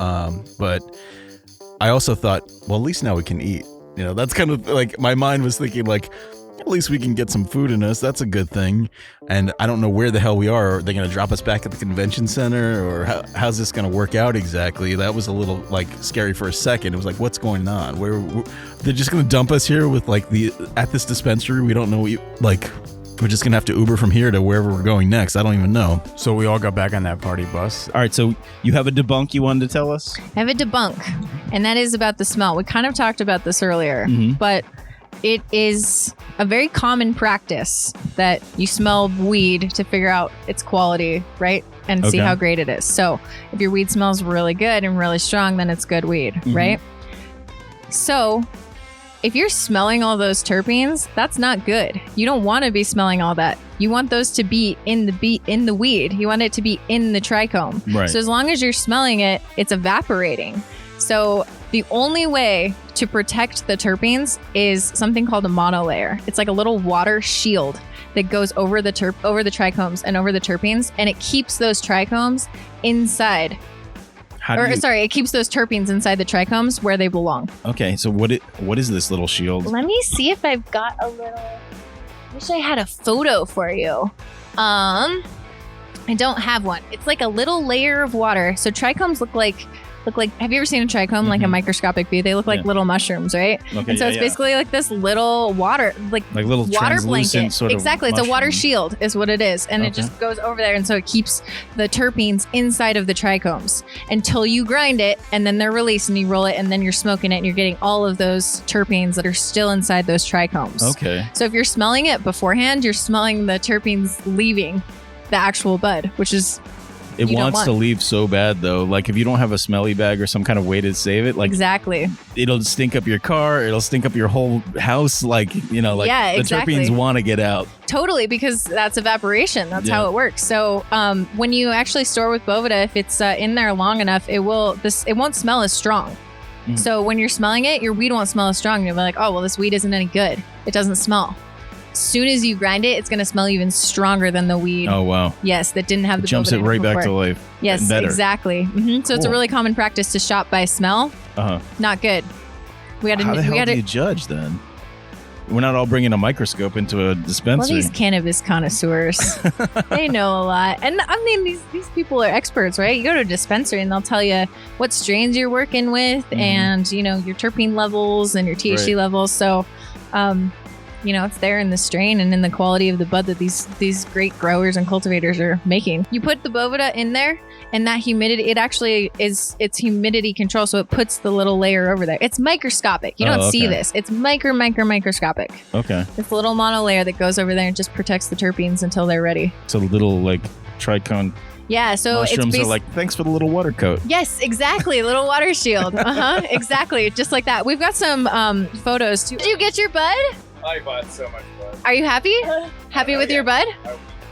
but I also thought, well, at least now we can eat. That's kind of like my mind was thinking like, at least we can get some food in us. That's a good thing. And I don't know where the hell we are. Are they going to drop us back at the convention center, or how's this going to work out exactly? That was a little like scary for a second. It was like, what's going on? They're just going to dump us here with like at this dispensary. We don't know we're just going to have to Uber from here to wherever we're going next. I don't even know. So we all got back on that party bus. All right. So you have a debunk you wanted to tell us? I have a debunk, and that is about the smell. We kind of talked about this earlier, but it is a very common practice that you smell weed to figure out its quality, right? And see how great it is. So if your weed smells really good and really strong, then it's good weed, right? So if you're smelling all those terpenes, that's not good. You don't want to be smelling all that. You want those to be in the weed. You want it to be in the trichome. Right. So as long as you're smelling it, it's evaporating. So the only way to protect the terpenes is something called a monolayer. It's like a little water shield that goes over the trichomes and over the terpenes, and it keeps those trichomes inside. It keeps those terpenes inside the trichomes where they belong. Okay, so what is this little shield? Let me see if I've got a little. I wish I had a photo for you. I don't have one. It's like a little layer of water. So trichomes look like look like, have you ever seen a trichome, like a microscopic view? They look like little mushrooms, right? Okay, and so it's basically like this little water, like little water blanket. sort of Exactly. It's a water mushroom. shield is what it is. And it just goes over there. And so it keeps the terpenes inside of the trichomes until you grind it, and then they're released and you roll it, and then you're smoking it and you're getting all of those terpenes that are still inside those trichomes. Okay. So if you're smelling it beforehand, you're smelling the terpenes leaving the actual bud, which is It wants to leave so bad though. Like if you don't have a smelly bag or some kind of way to save it, like exactly, it'll stink up your car. It'll stink up your whole house. Like the terpenes want to get out. Totally, because that's evaporation. That's how it works. So when you actually store with Boveda, if it's in there long enough, it won't smell as strong. So when you're smelling it, your weed won't smell as strong. You'll be like, oh, well, this weed isn't any good. It doesn't smell. As soon as you grind it, it's going to smell even stronger than the weed. Oh, wow. Yes, that didn't have the jumps Boveda it right back to before. life. Yes, exactly. So it's a really common practice to shop by smell. Not good. How the hell do you judge then? We're not all bringing a microscope into a dispensary. Well, these cannabis connoisseurs, they know a lot. And I mean, these people are experts, right? You go to a dispensary and they'll tell you what strains you're working with and, your terpene levels and your THC levels. So, it's there in the strain and in the quality of the bud that these great growers and cultivators are making. You put the Boveda in there, and that humidity, it's humidity control, so it puts the little layer over there. It's microscopic. You don't see this. It's microscopic. Okay. It's a little monolayer that goes over there and just protects the terpenes until they're ready. It's a little trichome. Yeah, so mushrooms are like, thanks for the little water coat. Yes, exactly. Little water shield. Exactly. Just like that. We've got some photos too. Did you get your bud? I bought so much bud. Are you happy? Happy with your bud?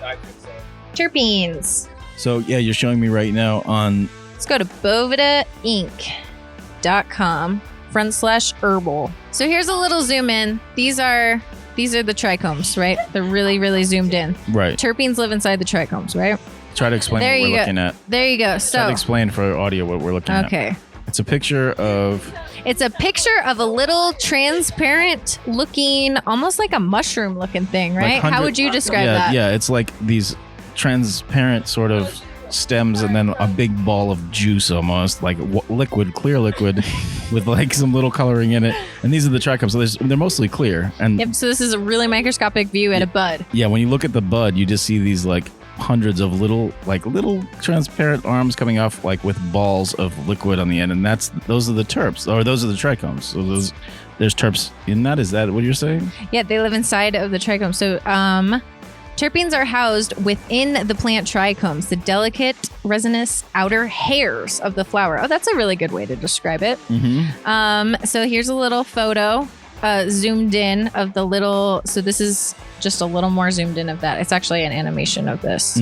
I think so. Terpenes. So yeah, you're showing me right now on. Let's go to bovedainc.com/herbal. So here's a little zoom in. These are the trichomes, right? They're really, really zoomed in. Right. Terpenes live inside the trichomes, right? Try to explain what we're looking at. There you go. So try to explain for audio what we're looking at. Okay. It's a picture of a little transparent looking, almost like a mushroom looking thing, right? How would you describe that? Yeah, it's like these transparent sort of stems and then a big ball of juice almost, like clear liquid with like some little coloring in it. And these are the trichomes. So they're mostly clear. And yep, so this is a really microscopic view at a bud. Yeah, when you look at the bud, you just see these like hundreds of little transparent arms coming off like with balls of liquid on the end, and those are the terps, or those are the trichomes. So there's terps in that. Is that what you're saying? Yeah, they live inside of the trichome. So terpenes are housed within the plant trichomes, the delicate resinous outer hairs of the flower. Oh, that's a really good way to describe it. So here's a little photo zoomed in of the little, so this is just a little more zoomed in of that. It's actually an animation of this.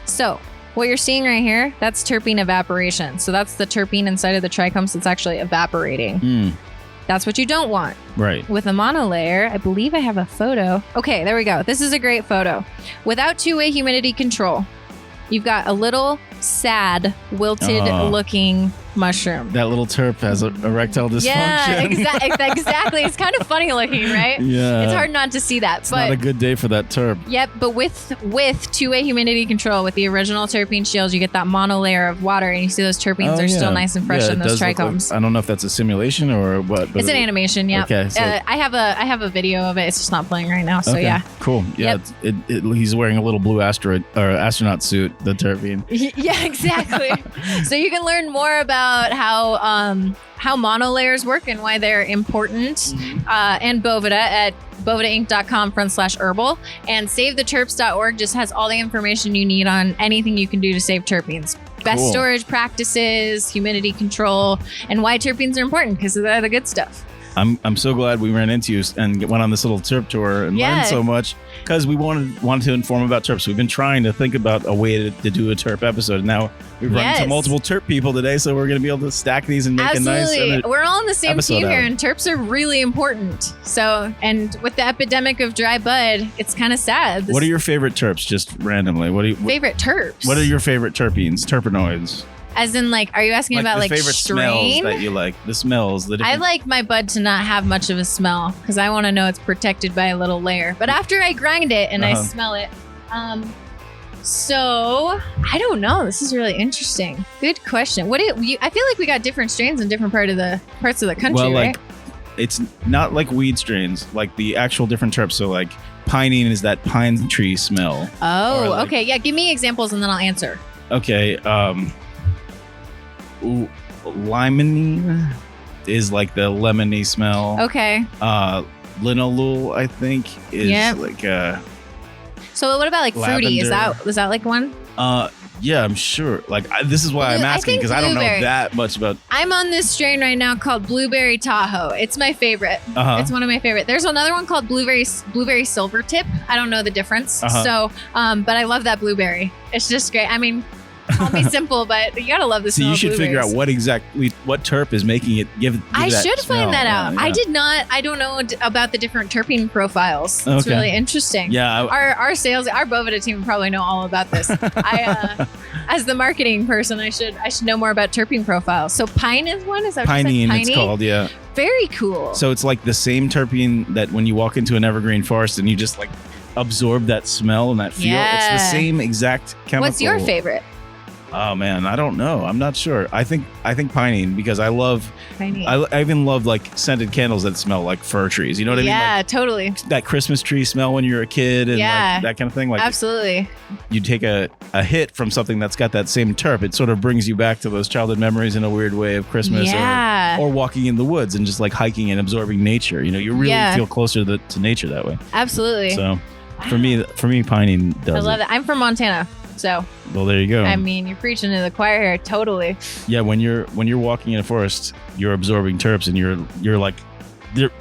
So what you're seeing right here, that's terpene evaporation. So that's the terpene inside of the trichomes that's actually evaporating. That's what you don't want. Right. With a monolayer, I believe I have a photo. Okay, there we go. This is a great photo. Without two-way humidity control, you've got a little sad, wilted looking mushroom. That little terp has erectile dysfunction. Yeah, exactly. It's kind of funny looking, right? Yeah. It's hard not to see that. It's not a good day for that terp. Yep, but with two-way humidity control, with the original terpene shields, you get that monolayer of water, and you see those terpenes are still nice and fresh in those trichomes. I don't know if that's a simulation or what. But it's an animation, yeah. Okay. So I have a video of it. It's just not playing right now, so yeah. Cool. Yeah, he's wearing a little blue astronaut suit, the terpene. Yeah, exactly. So you can learn more about how monolayers work and why they're important, and Boveda at bovedainc.com/herbal, and savetheterps.org just has all the information you need on anything you can do to save terpenes. Best storage practices, humidity control, and why terpenes are important, because they're the good stuff. I'm so glad we ran into you and went on this little terp tour and learned so much, because we wanted to inform about terps. We've been trying to think about a way to do a terp episode. Now we've run into multiple terp people today, so we're going to be able to stack these and make a nice. We're all on the same team here, out. And terps are really important. So, and with the epidemic of dry bud, it's kind of sad. What are your favorite terps, just randomly? Favorite terps? What are your favorite terpenes, terpenoids? As in, like, are you asking about like favorite strain? Smells that you like? The smells. I like my bud to not have much of a smell, because I want to know it's protected by a little layer. But after I grind it and I smell it, So I don't know. This is really interesting. Good question. What do you? I feel like we got different strains in different parts of the country, Well, right? it's not like weed strains, like the actual different terps. So like pinene is that pine tree smell. Oh, like- okay. Yeah, give me examples and then I'll answer. Okay. Limonene is like the lemony smell. Okay. Linalool, I think, is Yep. like So what about like fruity? Is Lavender. that like one? yeah, I'm sure. Like this is why I'm I asking think because I don't know blueberry. that much about. I'm on this strain right now called Blueberry Tahoe. It's my favorite. Uh-huh. It's one of my favorite. There's another one called Blueberry Silvertip. I don't know the difference. Uh-huh. So, but I love that blueberry. It's just great. I mean, call me simple, but you gotta love the So smell you of should figure out blueberries. what terp is making it give I that should smell. find that out. Yeah, I yeah. did not. I don't know about the different terpene profiles. It's Okay. really interesting. Yeah, our Boveda team would probably know all about this. As the marketing person, I should know more about terpene profiles. So pine is one. Is that what you said? Pinene, it's called. Yeah. Very cool. So it's like the same terpene that when you walk into an evergreen forest and you just like absorb that smell and that feel. Yeah. It's the same exact chemical. What's your favorite? Oh man, I don't know. I'm not sure. I think pinene because I love. Pinene. I even love like scented candles that smell like fir trees. You know what I mean? Yeah, Like totally. that Christmas tree smell when you're a kid and Yeah. like that kind of thing. Like Absolutely. you take a hit from something that's got that same terp, it sort of brings you back to those childhood memories in a weird way of Christmas Yeah. or walking in the woods and just like hiking and absorbing nature. You know, you really Yeah. feel closer to nature that way. Absolutely. So for me, pinene does I love it. that. I'm from Montana. So, Well, there you go. I mean, you're preaching to the choir here. Totally. Yeah, when you're walking in a forest, you're absorbing terps, and you're like,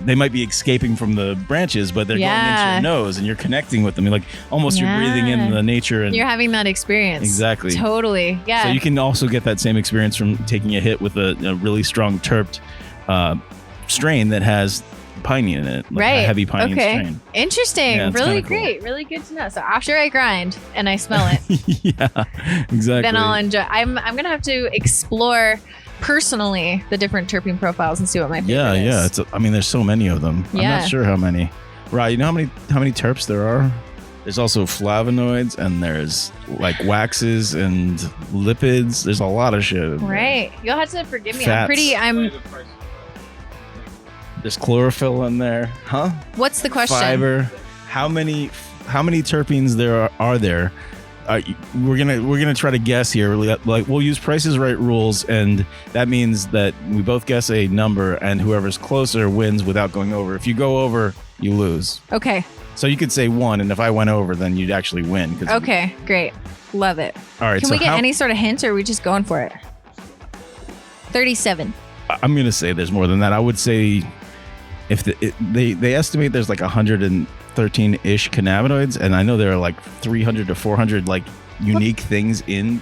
they might be escaping from the branches, but they're going into Yeah. your nose, and you're connecting with them. You're like almost you're breathing in the nature, and You're having that experience. Exactly. Totally. Yeah. So you can also get that same experience from taking a hit with a really strong terped strain that has pinene in it, like right. a heavy pinene okay. strain. Interesting. Yeah, it's really kinda cool. great. Really good to know. So after I grind and I smell it, Yeah, exactly. then I'll enjoy. I'm gonna have to explore personally the different terpene profiles and see what my favorite Yeah, is. yeah. I mean, there's so many of them. I'm Yeah. not sure how many. Right? You know how many terps there are? There's also flavonoids and there's like waxes and lipids. There's a lot of shit. in there. Right. You'll have to forgive me. Fats. There's chlorophyll in there, huh? What's the question? Fiber. How many terpenes there are there? We're gonna try to guess here. Like we'll use Price is Right rules, and that means that we both guess a number, and whoever's closer wins without going over. If you go over, you lose. Okay. So you could say 1, and if I went over, then you'd actually win. Okay. Great. Love it. All right. Can so we get any sort of hint, or are we just going for it? 37. I'm gonna say there's more than that. I would say if they estimate there's like 113-ish cannabinoids, and I know there are like 300 to 400 like unique things in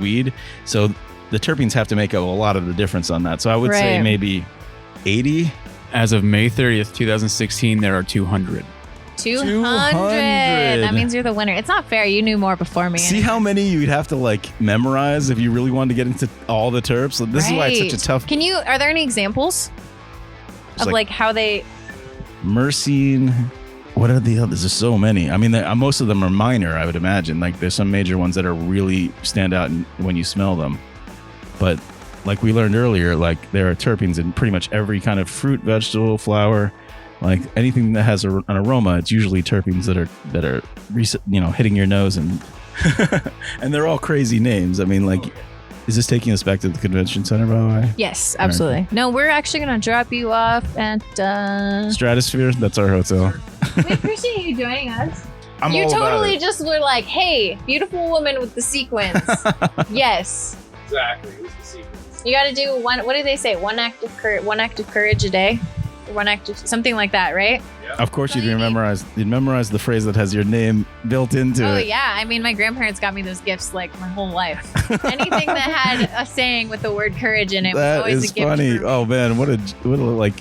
weed. So the terpenes have to make up a lot of the difference on that. So I would say Right. maybe 80. As of May 30th, 2016, there are 200. 200. That means you're the winner. It's not fair. You knew more before me. See how many you'd have to like memorize if you really wanted to get into all the terps. So this is why it's such a tough. Are there any examples of like how they? Myrcene. What are the others? There's so many. I mean, most of them are minor, I would imagine. Like there's some major ones that are really stand out when you smell them. But like we learned earlier, like there are terpenes in pretty much every kind of fruit, vegetable, flower, like anything that has an aroma. It's usually terpenes that are hitting your nose and and they're all crazy names. I mean, like, is this taking us back to the convention center, by the way? Yes, absolutely. Right. No, we're actually gonna drop you off at. Stratosphere. That's our hotel. We appreciate you joining us. I'm you all about totally it. just were like, "Hey, beautiful woman with the sequins." Yes. Exactly. It's the sequence. You got to do one. What do they say? One act of courage a day. One act of something like that, right? Of course, you'd memorize the phrase that has your name built into Oh it. yeah. I mean, my grandparents got me those gifts like my whole life. Anything that had a saying with the word courage in it was That always is a gift. funny. For me. Oh man, what a like.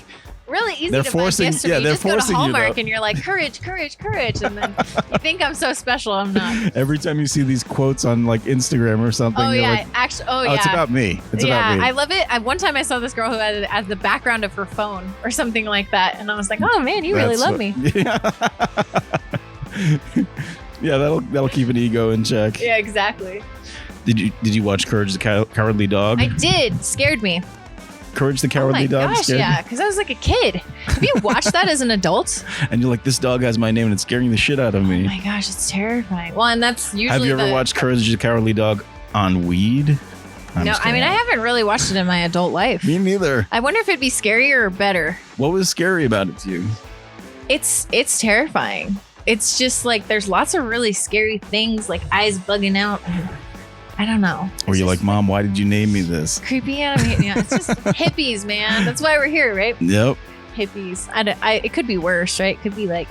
Really easy They're to forcing- buy gifts for yeah, me. You they're just go to forcing you, Hallmark though. and you're like, courage, courage, courage, and then you think I'm so special. I'm not. Every time you see these quotes on like Instagram or something, Oh you're yeah, like, actually. oh, it's about me. It's yeah, about me. I love it. One time I saw this girl who had it as the background of her phone or something like that, and I was like, "Oh man, you really That's love what- me." Yeah. Yeah, that'll keep an ego in check. Yeah, exactly. Did you watch Courage the Cowardly Dog? I did. Scared me. Courage the Cowardly Dog? Gosh, scared yeah, you? because I was like a kid. Have you watched that as an adult? And you're like, this dog has my name and it's scaring the shit out of me. Oh my gosh, it's terrifying. Well, and that's usually. Have you ever watched Courage the Cowardly Dog on weed? No, I mean, I haven't really watched it in my adult life. Me neither. I wonder if it'd be scarier or better. What was scary about it to you? It's terrifying. It's just like there's lots of really scary things, like eyes bugging out. I don't know. Or you're like, Mom, why did you name me this? Creepy anime. Yeah, it's just hippies, man. That's why we're here, right? Yep. Hippies. It could be worse, right? It could be like,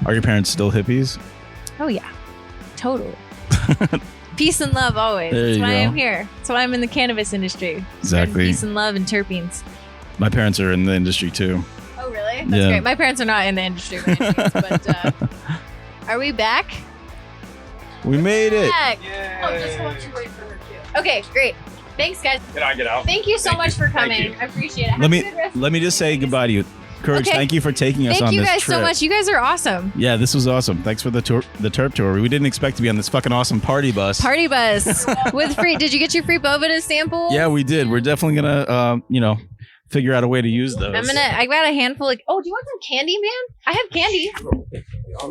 Are your parents still hippies? oh yeah, totally. Peace and love always. There That's you why go. I'm here. That's why I'm in the cannabis industry. Exactly. Peace and love and terpenes. My parents are in the industry too. Oh really? That's Yeah. great. My parents are not in the industry, by any means, but are we back? We made it. Back. Oh, just want you wait for her too. Okay, great. Thanks, guys. Can I get out? Thank you so much for coming. you. I appreciate it. Have Let a me good rest. let me just say goodbye to you. Courage, Okay. thank you for taking us Thank on you this guys trip. so much. You guys are awesome. Yeah, this was awesome. Thanks for the Terp tour. We didn't expect to be on this fucking awesome party bus. Party bus with free. Did you get your free Boveda sample? Yeah, we did. We're definitely gonna figure out a way to use those. I got a handful of. Oh, do you want some candy, man? I have candy.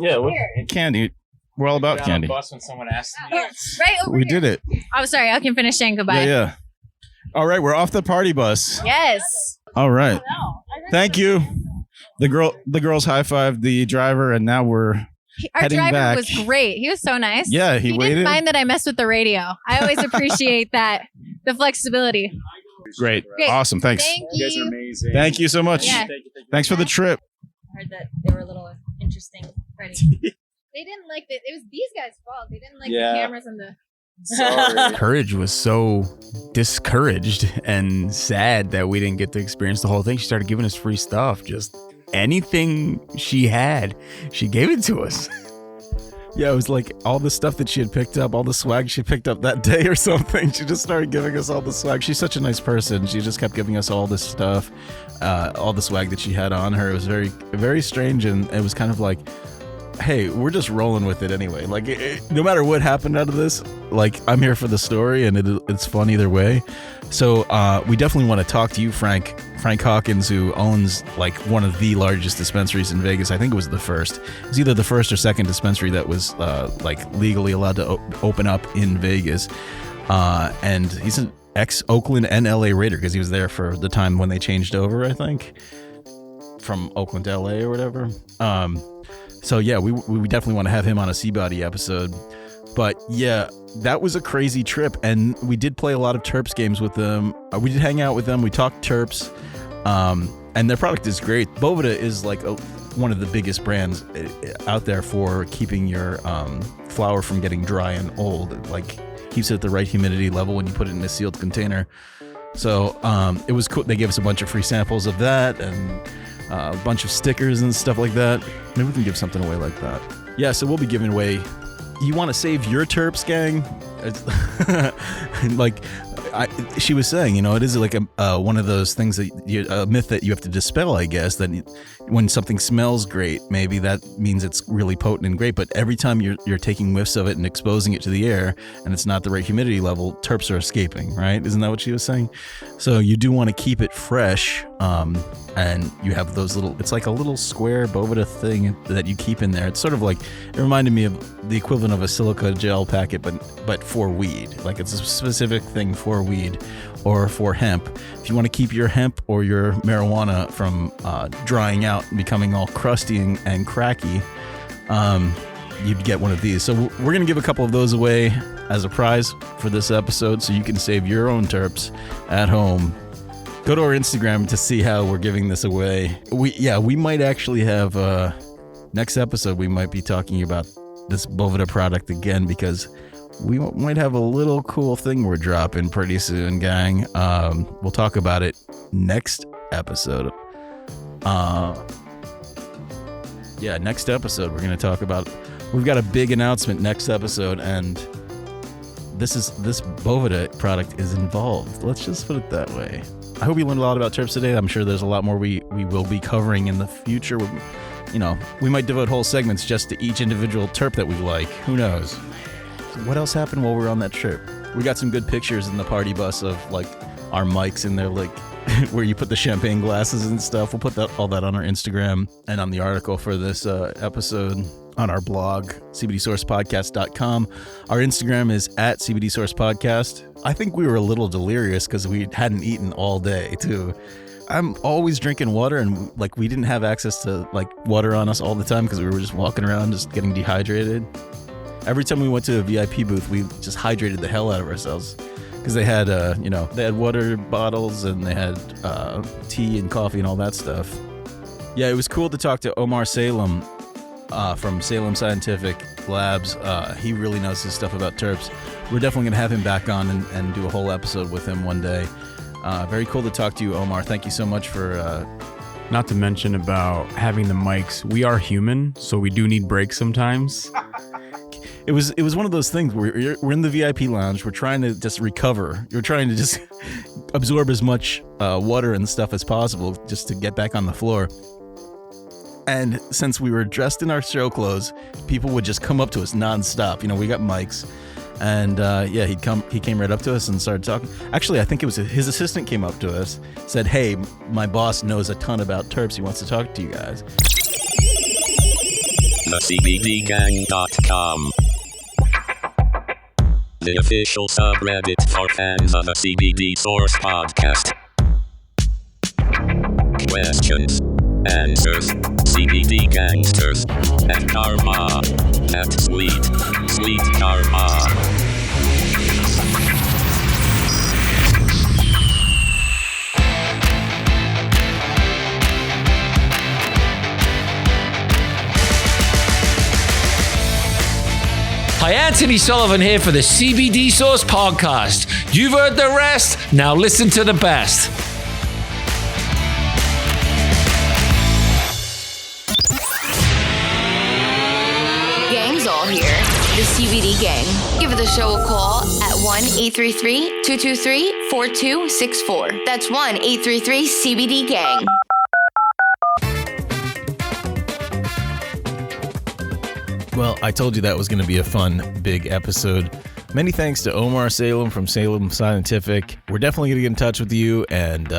Yeah, candy. We're all about candy. Bus when someone asks me. Right over We here. did it. Oh, sorry. I can finish saying goodbye. Yeah. All right, we're off the party bus. Yes. All right. Thank you. The girls high-fived the driver, and now we're Our heading driver back. was great. He was so nice. Yeah, he waited. didn't mind that I messed with the radio. I always appreciate that, the flexibility. Great. Great. Awesome. Thanks. Thank you. You guys are amazing. Thank you so much. Yeah. Thanks for the trip. I heard that they were a little interesting. They didn't like it. It was these guys' fault. They didn't like Yeah. the cameras and the. Courage was so discouraged and sad that we didn't get to experience the whole thing. She started giving us free stuff. Just anything she had, she gave it to us. Yeah, it was like all the stuff that she had picked up, all the swag she picked up that day or something. She just started giving us all the swag. She's such a nice person. She just kept giving us all this stuff, all the swag that she had on her. It was very, very strange, and it was kind of like, hey, we're just rolling with it anyway. Like, no matter what happened out of this, like, I'm here for the story, and it's fun either way. So we definitely want to talk to you, Frank Hawkins, who owns like one of the largest dispensaries in Vegas. I think it was the first. It was either the first or second dispensary that was like legally allowed to open up in Vegas. And he's an ex-Oakland and LA Raider because he was there for the time when they changed over, I think, from Oakland to LA or whatever. So yeah, we definitely want to have him on a C-Body episode. But yeah, that was a crazy trip, and we did play a lot of Terps games with them. We did hang out with them. We talked Terps, and their product is great. Boveda is like one of the biggest brands out there for keeping your flower from getting dry and old. It, like, keeps it at the right humidity level when you put it in a sealed container. So it was cool. They gave us a bunch of free samples of that and a bunch of stickers and stuff like that. Maybe we can give something away like that. Yeah, so we'll be giving away. You want to save your terps, gang? Like she was saying, you know, it is like a one of those things that a myth that you have to dispel, I guess, that when something smells great, maybe that means it's really potent and great. But every time you're taking whiffs of it and exposing it to the air, and it's not the right humidity level, terps are escaping, right? Isn't that what she was saying? So you do want to keep it fresh, and you have those little. It's like a little square Boveda thing that you keep in there. It's sort of like, it reminded me of the equivalent of a silica gel packet, but for weed. Like, it's a specific thing for weed or for hemp. If you want to keep your hemp or your marijuana from drying out and becoming all crusty and cracky, you'd get one of these. So we're going to give a couple of those away as a prize for this episode, so you can save your own terps at home. Go to our Instagram to see how we're giving this away. We might actually have next episode, we might be talking about this Boveda product again, because we might have a little cool thing we're dropping pretty soon, gang. We'll talk about it next episode. Next episode we're going to talk about. We've got a big announcement next episode, and this Boveda product is involved. Let's just put it that way. I hope you learned a lot about terps today. I'm sure there's a lot more we will be covering in the future. We're we might devote whole segments just to each individual terp that we like. Who knows? What else happened while we were on that trip? We got some good pictures in the party bus of like our mics in there, like where you put the champagne glasses and stuff. We'll put all that on our Instagram and on the article for this episode on our blog, cbdsourcepodcast.com. Our Instagram is at cbdsourcepodcast. I think we were a little delirious because we hadn't eaten all day too. I'm always drinking water, and like we didn't have access to like water on us all the time because we were just walking around just getting dehydrated. Every time we went to a VIP booth, we just hydrated the hell out of ourselves because they had they had water bottles and they had tea and coffee and all that stuff. Yeah, it was cool to talk to Omar Salem from Salem Scientific Labs. He really knows his stuff about terps. We're definitely going to have him back on and do a whole episode with him one day. Very cool to talk to you, Omar. Thank you so much for... Not to mention about having the mics. We are human, so we do need breaks sometimes. It was one of those things where we're in the VIP lounge. We're trying to just recover. You're trying to just absorb as much water and stuff as possible just to get back on the floor. And since we were dressed in our show clothes, people would just come up to us nonstop. We got mics. And he came right up to us and started talking. Actually, I think it was his assistant came up to us, said, "Hey, my boss knows a ton about terps. He wants to talk to you guys." TheCBDGang.com, the official subreddit for fans of the CBD Source podcast. Questions, answers, CBD gangsters, and karma. At sweet karma. Hi, Anthony Sullivan here for the CBD Source podcast. You've heard the rest, now listen to the best. Gang's all here. The CBD Gang. Give the show a call at 1-833-223-4264. That's 1-833-CBD-GANG. Well, I told you that was going to be a fun, big episode. Many thanks to Omar Salem from Salem Scientific. We're definitely going to get in touch with you, and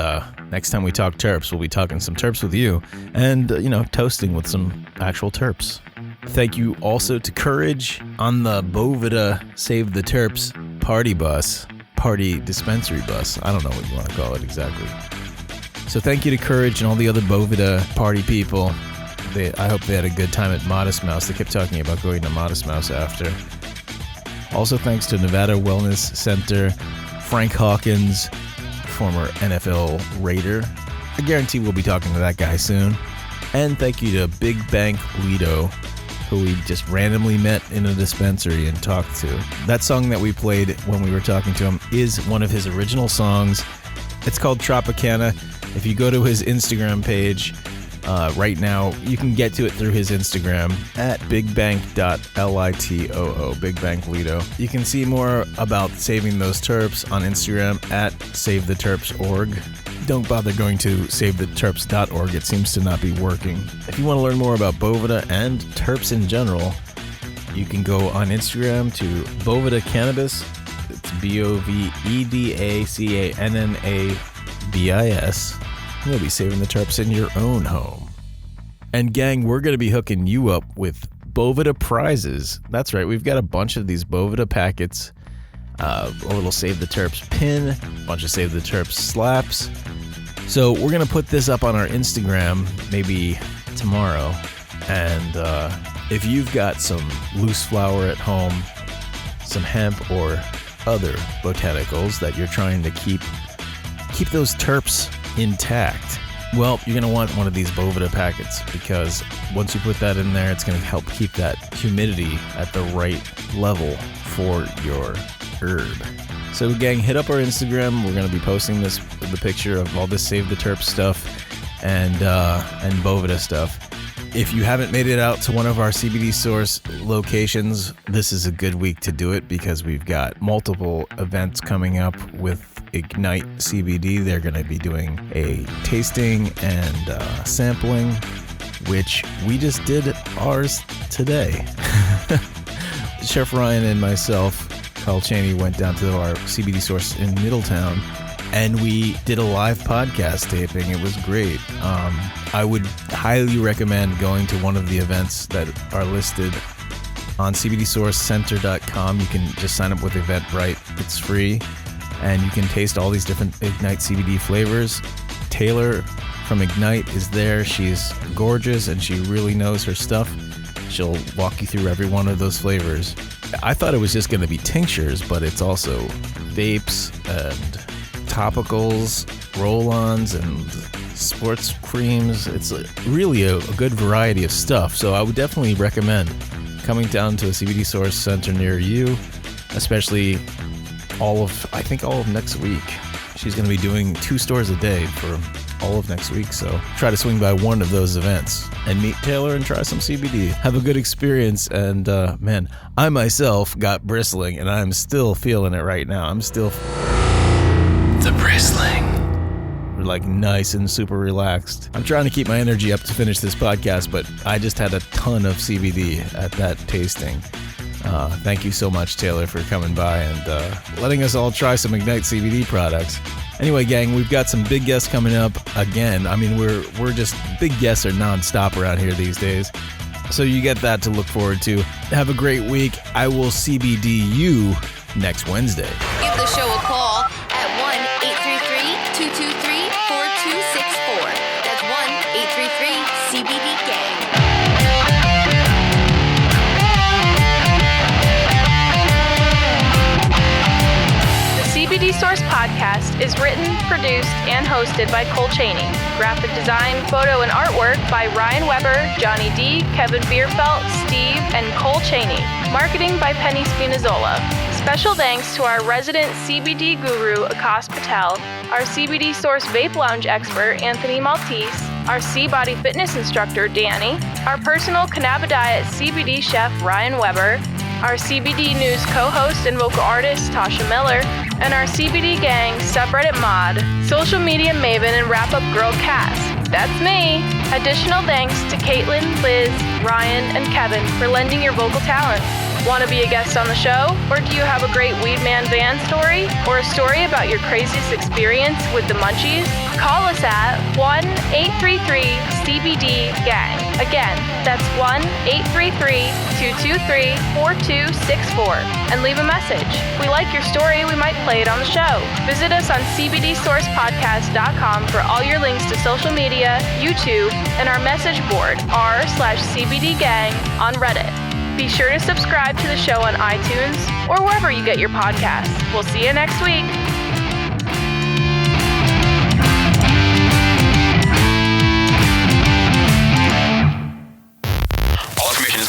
next time we talk terps, we'll be talking some terps with you and, toasting with some actual terps. Thank you also to Courage on the Boveda Save the Terps party dispensary bus. I don't know what you want to call it exactly. So thank you to Courage and all the other Boveda party people. I hope they had a good time at Modest Mouse. They kept talking about going to Modest Mouse after. Also thanks to Nevada Wellness Center, Frank Hawkins, former NFL Raider. I guarantee we'll be talking to that guy soon. And thank you to Big Bank Litoo, who we just randomly met in a dispensary and talked to. That song that we played when we were talking to him is one of his original songs. It's called Tropicana. If you go to his Instagram page right now, you can get to it through his Instagram at bigbank.litoo, Big Bank Litoo. You can see more about saving those terps on Instagram at savetheterps.org. Don't bother going to savetheterps.org. It seems to not be working. If you want to learn more about Boveda and terps in general, you can go on Instagram to Boveda Cannabis. It's BOVEDACANNABIS. You'll be saving the terps in your own home. And gang, we're going to be hooking you up with Boveda prizes. That's right, we've got a bunch of these Boveda packets, a little Save the Terps pin, a bunch of Save the Terps slaps. So we're going to put this up on our Instagram maybe tomorrow. And if you've got some loose flower at home, some hemp or other botanicals that you're trying to keep those terps intact, well, you're going to want one of these Boveda packets, because once you put that in there, it's going to help keep that humidity at the right level for your herb. So gang, hit up our Instagram. We're going to be posting the picture of all this Save the Terps stuff and Boveda stuff. If you haven't made it out to one of our CBD Source locations, this is a good week to do it, because we've got multiple events coming up with Ignite CBD. They're going to be doing a tasting and sampling. which we just did ours today. Chef Ryan and myself, Col Cheney, went down to our CBD source in Middletown, and we did a live podcast taping. It was great. I would highly recommend going to one of the events that are listed on cbdsourcecenter.com. You can just sign up with Eventbrite. It's free, and you can taste all these different Ignite CBD flavors. Taylor from Ignite is there. She's gorgeous, and she really knows her stuff. She'll walk you through every one of those flavors. I thought it was just going to be tinctures, but it's also vapes and topicals, roll-ons, and sports creams. It's really a good variety of stuff. So I would definitely recommend coming down to a CBD Source Center near you, especially all of next week. She's going to be doing 2 stores a day for all of next week, so try to swing by one of those events and meet Taylor and try some CBD. Have a good experience, and man, I myself got bristling, and I'm still feeling it right now. I'm still the bristling. We're like nice and super relaxed. I'm trying to keep my energy up to finish this podcast, but I just had a ton of CBD at that tasting. Thank you so much, Taylor, for coming by and letting us all try some Ignite CBD products. Anyway, gang, we've got some big guests coming up again. I mean, we're just, big guests are nonstop around here these days. So you get that to look forward to. Have a great week. I will CBD you next Wednesday. Give the show a call at 1-833-223-4264. That's 1-833-CBD-GANG. CBD Source Podcast is written, produced, and hosted by Col Cheney. Graphic design, photo, and artwork by Ryan Weber, Johnny D, Kevin Bierfelt, Steve, and Col Cheney. Marketing by Penny Spinazzola. Special thanks to our resident CBD guru, Akash Patel, our CBD Source Vape Lounge expert, Anthony Maltese, our C-Body Fitness instructor, Danny, our personal Cannabidiet CBD chef, Ryan Weber, our CBD News co-host and vocal artist, Tasha Miller, and our CBD gang subreddit mod, social media maven, and wrap-up girl Cass. That's me. Additional thanks to Caitlin, Liz, Ryan, and Kevin for lending your vocal talents. Want to be a guest on the show? Or do you have a great Weed Man van story? Or a story about your craziest experience with the munchies? Call us at 1-833-CBD-GANG. Again, that's 1-833-223-4264. And leave a message. We like your story, we might play it on the show. Visit us on cbdsourcepodcast.com for all your links to social media, YouTube, and our message board, r/CBDGang on Reddit. Be sure to subscribe to the show on iTunes or wherever you get your podcasts. We'll see you next week.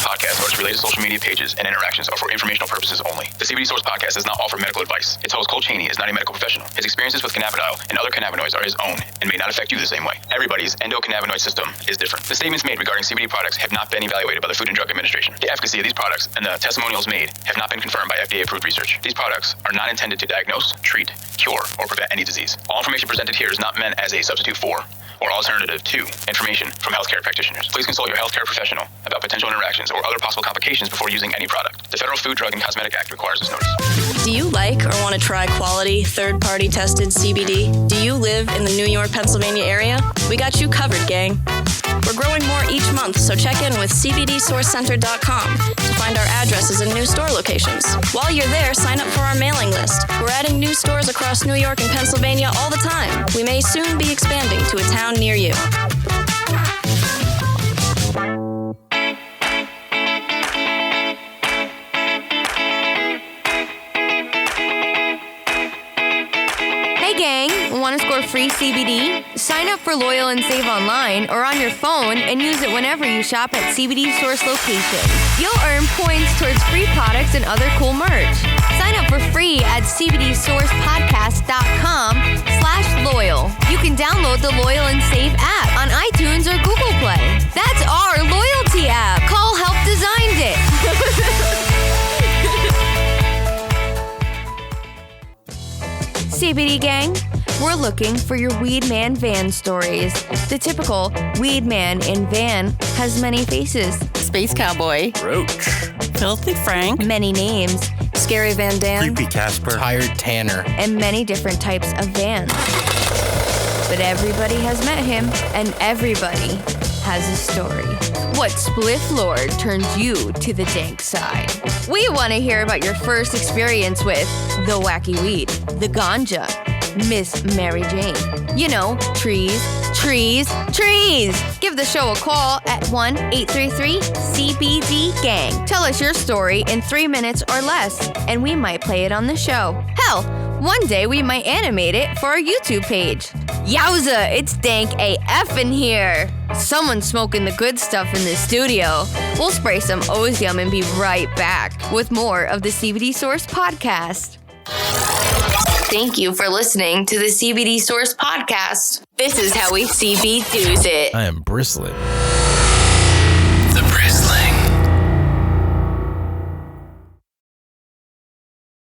Podcast or its related social media pages and interactions are for informational purposes only. The CBD Source Podcast does not offer medical advice. Its host, Col Cheney, is not a medical professional. His experiences with cannabidiol and other cannabinoids are his own and may not affect you the same way. Everybody's endocannabinoid system is different. The statements made regarding CBD products have not been evaluated by the Food and Drug Administration. The efficacy of these products and the testimonials made have not been confirmed by FDA-approved research. These products are not intended to diagnose, treat, cure, or prevent any disease. All information presented here is not meant as a substitute for or alternative to information from healthcare practitioners. Please consult your healthcare professional about potential interactions or other possible complications before using any product. The Federal Food, Drug, and Cosmetic Act requires this notice. Do you like or want to try quality, third-party tested CBD? Do you live in the New York, Pennsylvania area? We got you covered, gang. We're growing more each month, so check in with cbdsourcecenter.com to find our addresses and new store locations. While you're there, sign up for our mailing list. We're adding new stores across New York and Pennsylvania all the time. We may soon be expanding to a town near you. Hey gang, want to score free CBD? Sign up for Loyal and Save online or on your phone and use it whenever you shop at CBD Source locations. You'll earn points towards free products and other cool merch. Sign up for free at cbdsourcepodcast.com/loyal. You can download the Loyal and Save app on iTunes or Google Play. That's our loyalty app. Call helped designed it. CBD gang, We're looking for your Weed Man van stories. The typical Weed Man in van has many faces. Space Cowboy. Roach. Filthy Frank. Many names. Scary Van Dam. Creepy Casper. Tired Tanner. And many different types of vans. But everybody has met him, and everybody has a story. What spliff lord turns you to the dank side? We want to hear about your first experience with the wacky weed, the ganja, Miss Mary Jane. You know, trees, trees, trees. Give the show a call at 1-833-CBD-GANG. Tell us your story in 3 minutes or less, and we might play it on the show. Hell, one day we might animate it for our YouTube page. Yowza, it's dank AF in here. Someone's smoking the good stuff in the studio. We'll spray some Ozium and be right back with more of the CBD Source Podcast. Thank you for listening to the CBD Source Podcast. This is how we CB do's it. I am bristling.